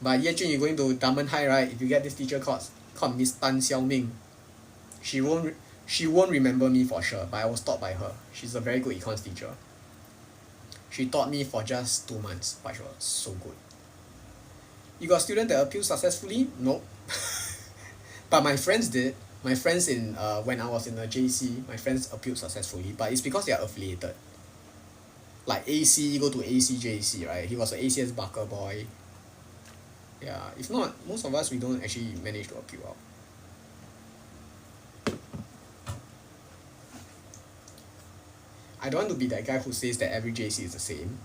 But Yejun, you're going to Dunman High, right? If you get this teacher called Miss Tan Xiao Ming, she won't remember me for sure, but I was taught by her. She's a very good econs teacher. She taught me for just 2 months, but she was so good. You got students that appeal successfully? Nope. But my friends did. My friends in when I was in the JC, my friends appealed successfully, but it's because they are affiliated. Like AC, go to ACJC, right? He was an ACS Barker boy. Yeah, if not, most of us, we don't actually manage to appeal out. I don't want to be that guy who says that every JC is the same.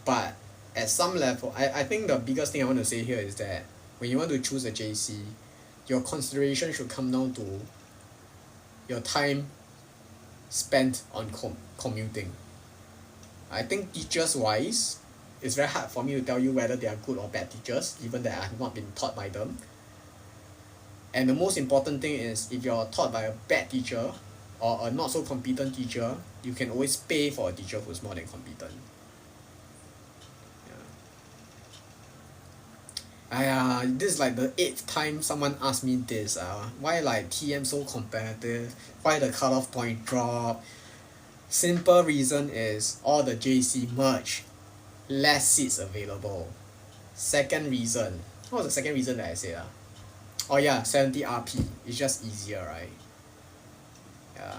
But at some level, I think the biggest thing I want to say here is that when you want to choose a JC, your consideration should come down to your time spent on commuting. I think teachers-wise, it's very hard for me to tell you whether they are good or bad teachers, given that I have not been taught by them. And the most important thing is, if you're taught by a bad teacher or a not so competent teacher, you can always pay for a teacher who's more than competent. This is like the 8th time someone asked me this. Why like TM so competitive? Why the cutoff point drop? Simple reason is all the JC merge. Less seats available. Second reason. What was the second reason that I said? Oh yeah, 70 RP. It's just easier, right? Yeah.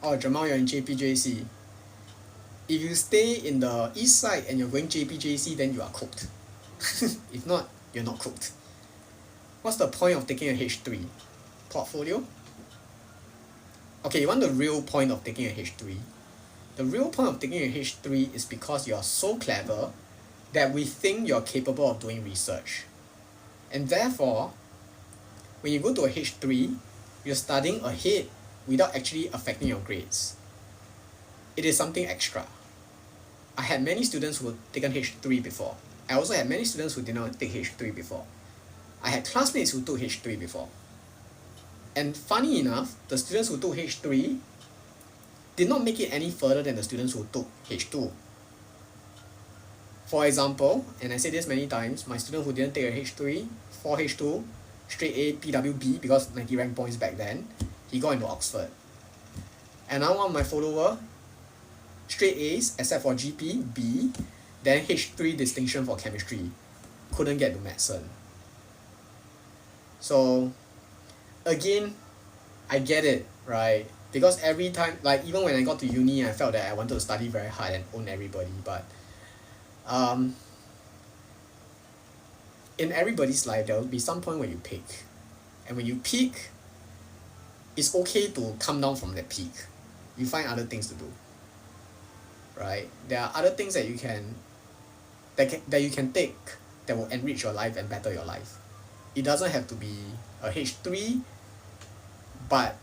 Oh, Jamal, you're in JPJC. If you stay in the east side and you're going JPJC, then you are cooked. If not, you're not cooked. What's the point of taking a H3? Portfolio? Okay, you want the real point of taking a H3? The real point of taking a H3 is because you're so clever that we think you're capable of doing research. And therefore, when you go to a H3, you're studying ahead without actually affecting your grades. It is something extra. I had many students who had taken H3 before. I also had many students who did not take H3 before. I had classmates who took H3 before. And funny enough, the students who took H3 did not make it any further than the students who took H2. For example, and I say this many times, my student who didn't take a H3, for H2, straight A, PWB, because 90 rank points back then, he got into Oxford. And now one of my follower, straight A's except for GP, B, then H3 distinction for chemistry, couldn't get to medicine. So, again, I get it, right? Because every time, like even when I got to uni, I felt that I wanted to study very hard and own everybody, but um, in everybody's life there will be some point where you peak, and when you peak, it's okay to come down from that peak. You find other things to do, right? There are other things that you can take that will enrich your life and better your life. It doesn't have to be a H3, but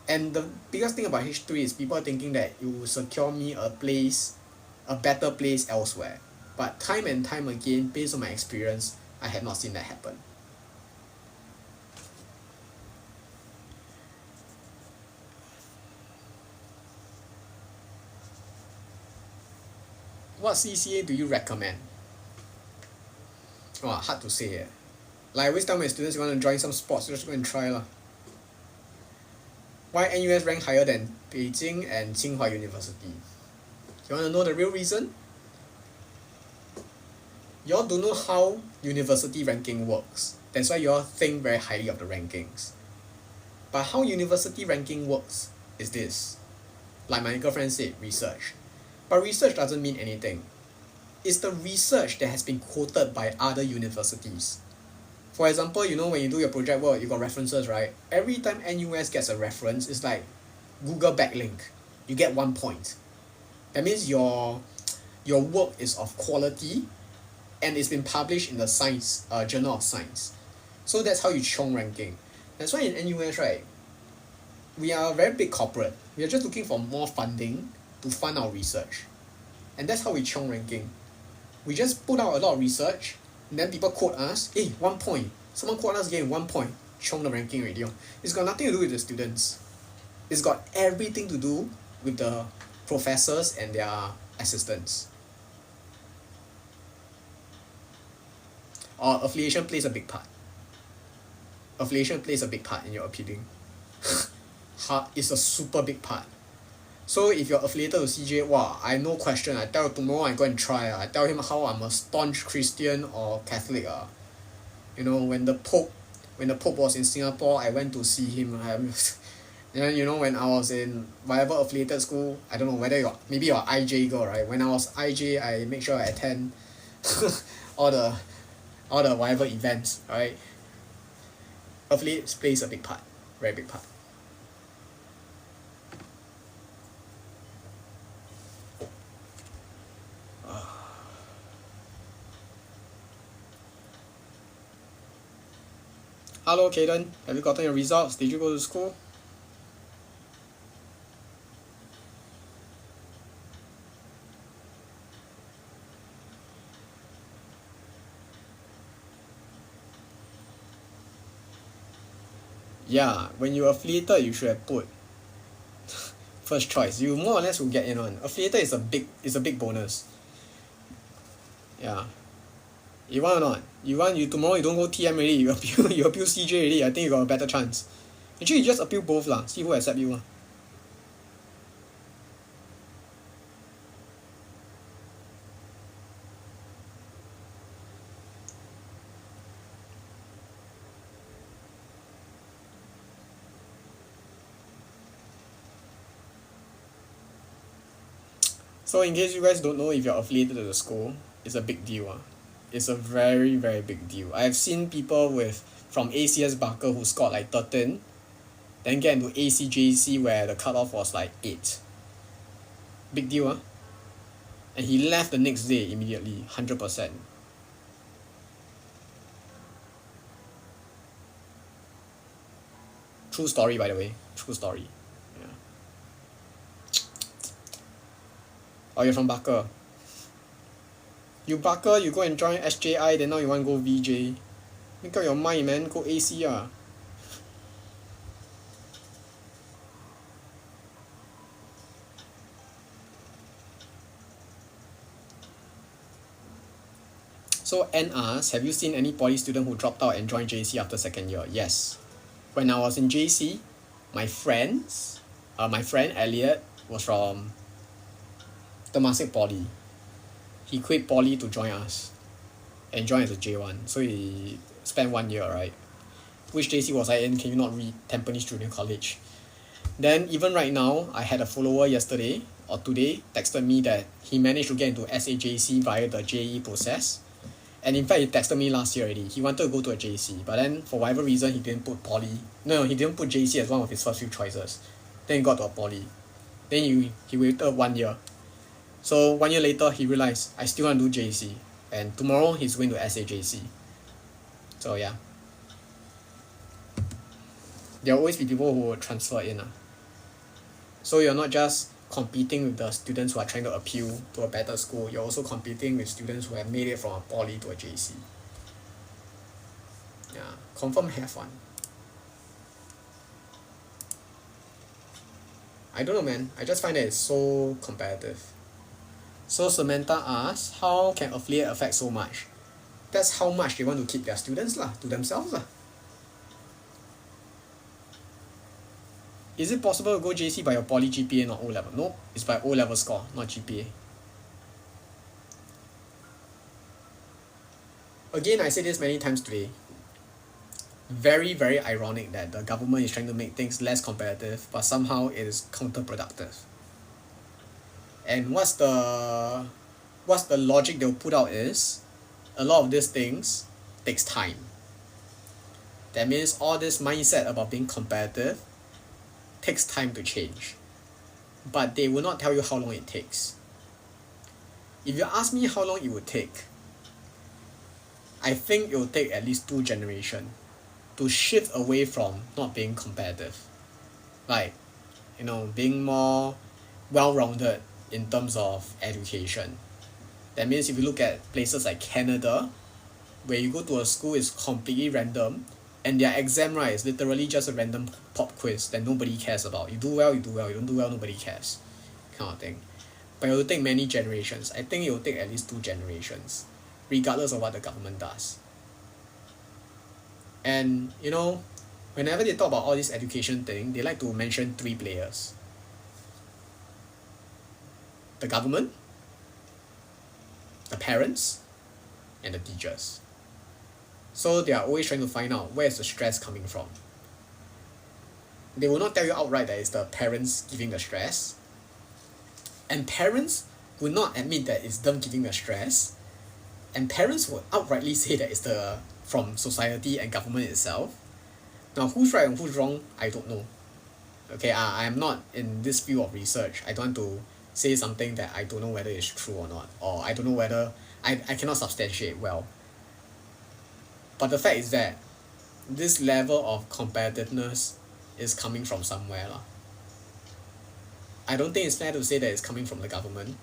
and the biggest thing about H3 is people thinking that it will secure me a better place elsewhere. But time and time again, based on my experience, I have not seen that happen. What CCA do you recommend? Oh, hard to say. Like I always tell my students, you want to join some sports, just go and try lah. Why NUS rank higher than Beijing and Tsinghua University? You want to know the real reason? Y'all don't know how university ranking works. That's why y'all think very highly of the rankings. But how university ranking works is this. Like my girlfriend said, research. But research doesn't mean anything. It's the research that has been quoted by other universities. For example, you know when you do your project work, you got references, right? Every time NUS gets a reference, it's like Google backlink. You get 1 point. That means your work is of quality and it's been published in the science journal of science. So that's how you chiong ranking. That's why in NUS, right, we are a very big corporate. We are just looking for more funding to fund our research. And that's how we chiong ranking. We just put out a lot of research, and then people quote us, hey, 1 point. Someone quote us again, 1 point. Chiong the ranking already. It's got nothing to do with the students. It's got everything to do with the professors and their assistants. Or affiliation plays a big part. Affiliation plays a big part in your appealing. It's a super big part. So if you're affiliated to CJ, wow, I no question. I tell you tomorrow I go and try. I tell him how I'm a staunch Christian or Catholic. You know, when the Pope was in Singapore, I went to see him. And then, you know, when I was in whatever affiliated school, I don't know whether maybe you're IJ girl, right? When I was IJ, I make sure I attend all the whatever events, right? Affiliates plays a big part, very big part. Hello, Kaden. Have you gotten your results? Did you go to school? Yeah, when you're affiliated, you should have put first choice. You more or less will get in on. Affiliated is a big bonus. Yeah. You want or not? You tomorrow you don't go TM already, you appeal CJ already, I think you got a better chance. Actually you just appeal both lah, see who accept you lah. So in case you guys don't know, if you're affiliated to the school, it's a big deal. It's a very, very big deal. I've seen people from ACS Barker who scored like 13, then get into ACJC where the cutoff was like 8. Big deal, And he left the next day immediately, 100%. True story, by the way. True story. Yeah. Oh, you're from Barker. You Barker, you go and join SJI, then now you want to go VJ. Make up your mind, man. Go AC ah. So N asks, have you seen any poly student who dropped out and joined JC after second year? Yes. When I was in JC, my friend Elliot was from Temasek Poly. He quit Poly to join us and join as a J1. So he spent 1 year, right? Which JC was I in? Can you not read? Tampines Junior College. Then even right now, I had a follower yesterday or today texted me that he managed to get into SAJC via the JAE process. And in fact, he texted me last year already. He wanted to go to a JC, but then for whatever reason, he didn't put poly. No, he didn't put JC as one of his first few choices. Then he got to a poly. Then he waited 1 year. So 1 year later, he realized, I still want to do JC. And tomorrow, he's going to SAJC. So yeah. There will always be people who will transfer in. So you're not just competing with the students who are trying to appeal to a better school, you're also competing with students who have made it from a poly to a JC. Yeah, confirm have one. I don't know, man. I just find that it's so competitive. So Samantha asks, how can affiliate affect so much? That's how much they want to keep their students to themselves. Is it possible to go JC by your poly GPA, not O-level? No, it's by O-level score, not GPA. Again, I said this many times today. Very, very ironic that the government is trying to make things less competitive, but somehow it is counterproductive. And what's the logic they'll put out is, a lot of these things takes time. That means all this mindset about being competitive takes time to change. But they will not tell you how long it takes. If you ask me how long it would take, I think it will take at least 2 generations to shift away from not being competitive. Like, being more well-rounded in terms of education. That means if you look at places like Canada, where you go to a school is completely random, and their exam, right, is literally just a random pop quiz that nobody cares about. You do well, you do well. You don't do well, nobody cares. Kind of thing. But it will take many generations. I think it will take at least 2 generations, regardless of what the government does. And, whenever they talk about all this education thing, they like to mention 3 players. The government, the parents, and the teachers. So they are always trying to find out where is the stress coming from. They will not tell you outright that it's the parents giving the stress. And parents will not admit that it's them giving the stress. And parents will outrightly say that it's from society and government itself. Now, who's right and who's wrong, I don't know. Okay, I am not in this field of research. I don't want to say something that I don't know whether it's true or not. Or I don't know whether I cannot substantiate well. But the fact is that this level of competitiveness is coming from somewhere. I don't think it's fair to say that it's coming from the government.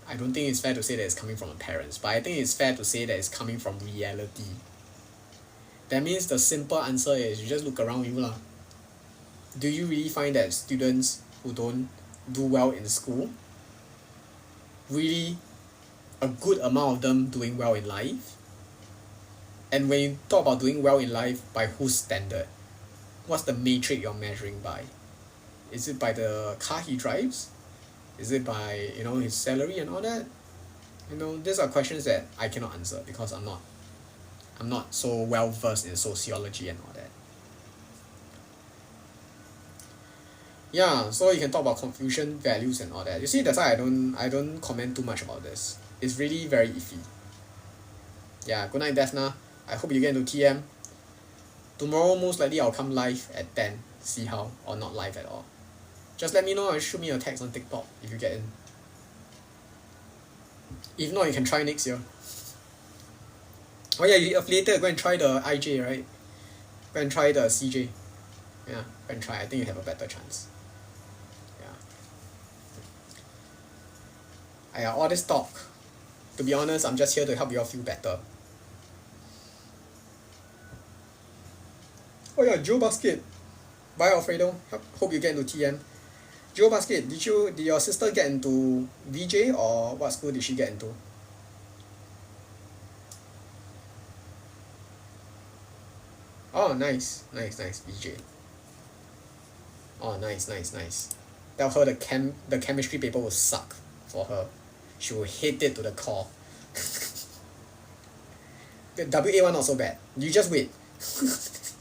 I don't think it's fair to say that it's coming from the parents. But I think it's fair to say that it's coming from reality. That means the simple answer is you just look around you. Do you really find that students who don't do well in school, really a good amount of them doing well in life? And when you talk about doing well in life, by whose standard? What's the matrix you're measuring by? Is it by the car he drives? Is it by, his salary and all that? These are questions that I cannot answer because I'm not so well versed in sociology and all that. Yeah, so you can talk about Confucian values and all that. You see, that's why I don't comment too much about this. It's really very iffy. Yeah, good night, Daphna. I hope you get into TM. Tomorrow, most likely, I'll come live at 10. See how, or not live at all. Just let me know or shoot me a text on TikTok if you get in. If not, you can try next year. Oh yeah, you affiliated, go and try the IJ, right? Go and try the CJ. Yeah, go and try. I think you have a better chance. Yeah. All this talk, to be honest, I'm just here to help you all feel better. Oh yeah, Joe Basket. Bye Alfredo. Hope you get into TM. Joe Basket, did your sister get into VJ or what school did she get into? Oh, nice, VJ. Oh, nice. Tell her the chemistry paper will suck for her. She will hate it to the core. The WA1 not so bad. You just wait.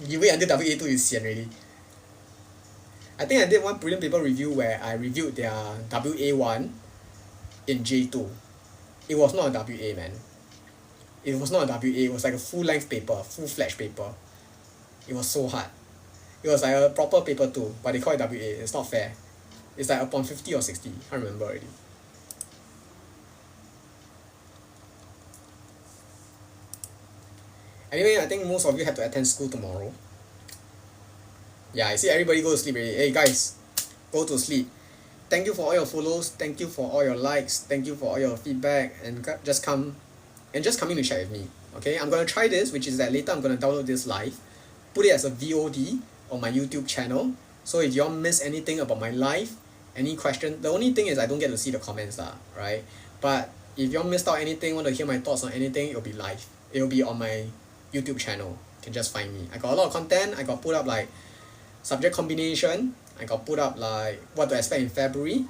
You wait until WA2 you sian already. I think I did one prelim paper review where I reviewed their WA1 in J2. It was not a WA, man. It was not a WA, it was like a full-length paper, full-fledged paper. It was so hard. It was like a proper paper 2, but they call it WA. It's not fair. It's like upon 50 or 60. Can't remember already. Anyway, I think most of you have to attend school tomorrow. Yeah, I see everybody go to sleep already. Hey guys, go to sleep. Thank you for all your follows. Thank you for all your likes. Thank you for all your feedback. And just coming to chat with me. Okay, I'm gonna try this, which is that later I'm gonna download this live, put it as a VOD on my YouTube channel. So if y'all miss anything about my life, any question, the only thing is I don't get to see the comments lah, right? But if y'all missed out anything, want to hear my thoughts on anything, it'll be live. It'll be on my YouTube channel. You can just find me. I got a lot of content. I got put up like subject combination. I got put up like what to expect in February.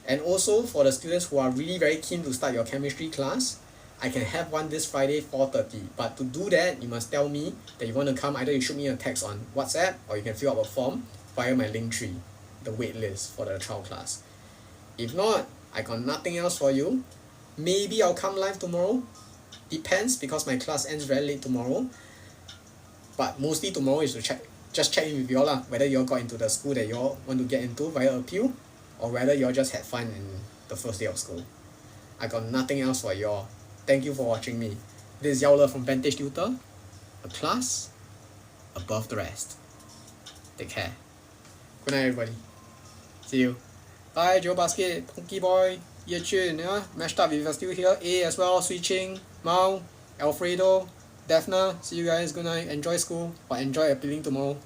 And also for the students who are really very keen to start your chemistry class, I can have one this Friday 4:30. But to do that, you must tell me that you want to come. Either you shoot me a text on WhatsApp or you can fill up a form via my Linktree, the wait list for the trial class. If not, I got nothing else for you. Maybe I'll come live tomorrow. Depends, because my class ends very late tomorrow. But mostly tomorrow is to just check in with y'all lah, whether y'all got into the school that y'all want to get into via appeal, or whether y'all just had fun in the first day of school. I got nothing else for y'all. Thank you for watching me. This is Yao Le from Vantage Tutor, a class above the rest. Take care. Good night, everybody. See you. Bye, Joe Basket, Punky Boy, Ye Chun, yeah? Mashed up if you're still here. A as well, Sui Ching, Mao, Alfredo, Daphna. See you guys. Good night. Enjoy school, or enjoy appealing tomorrow.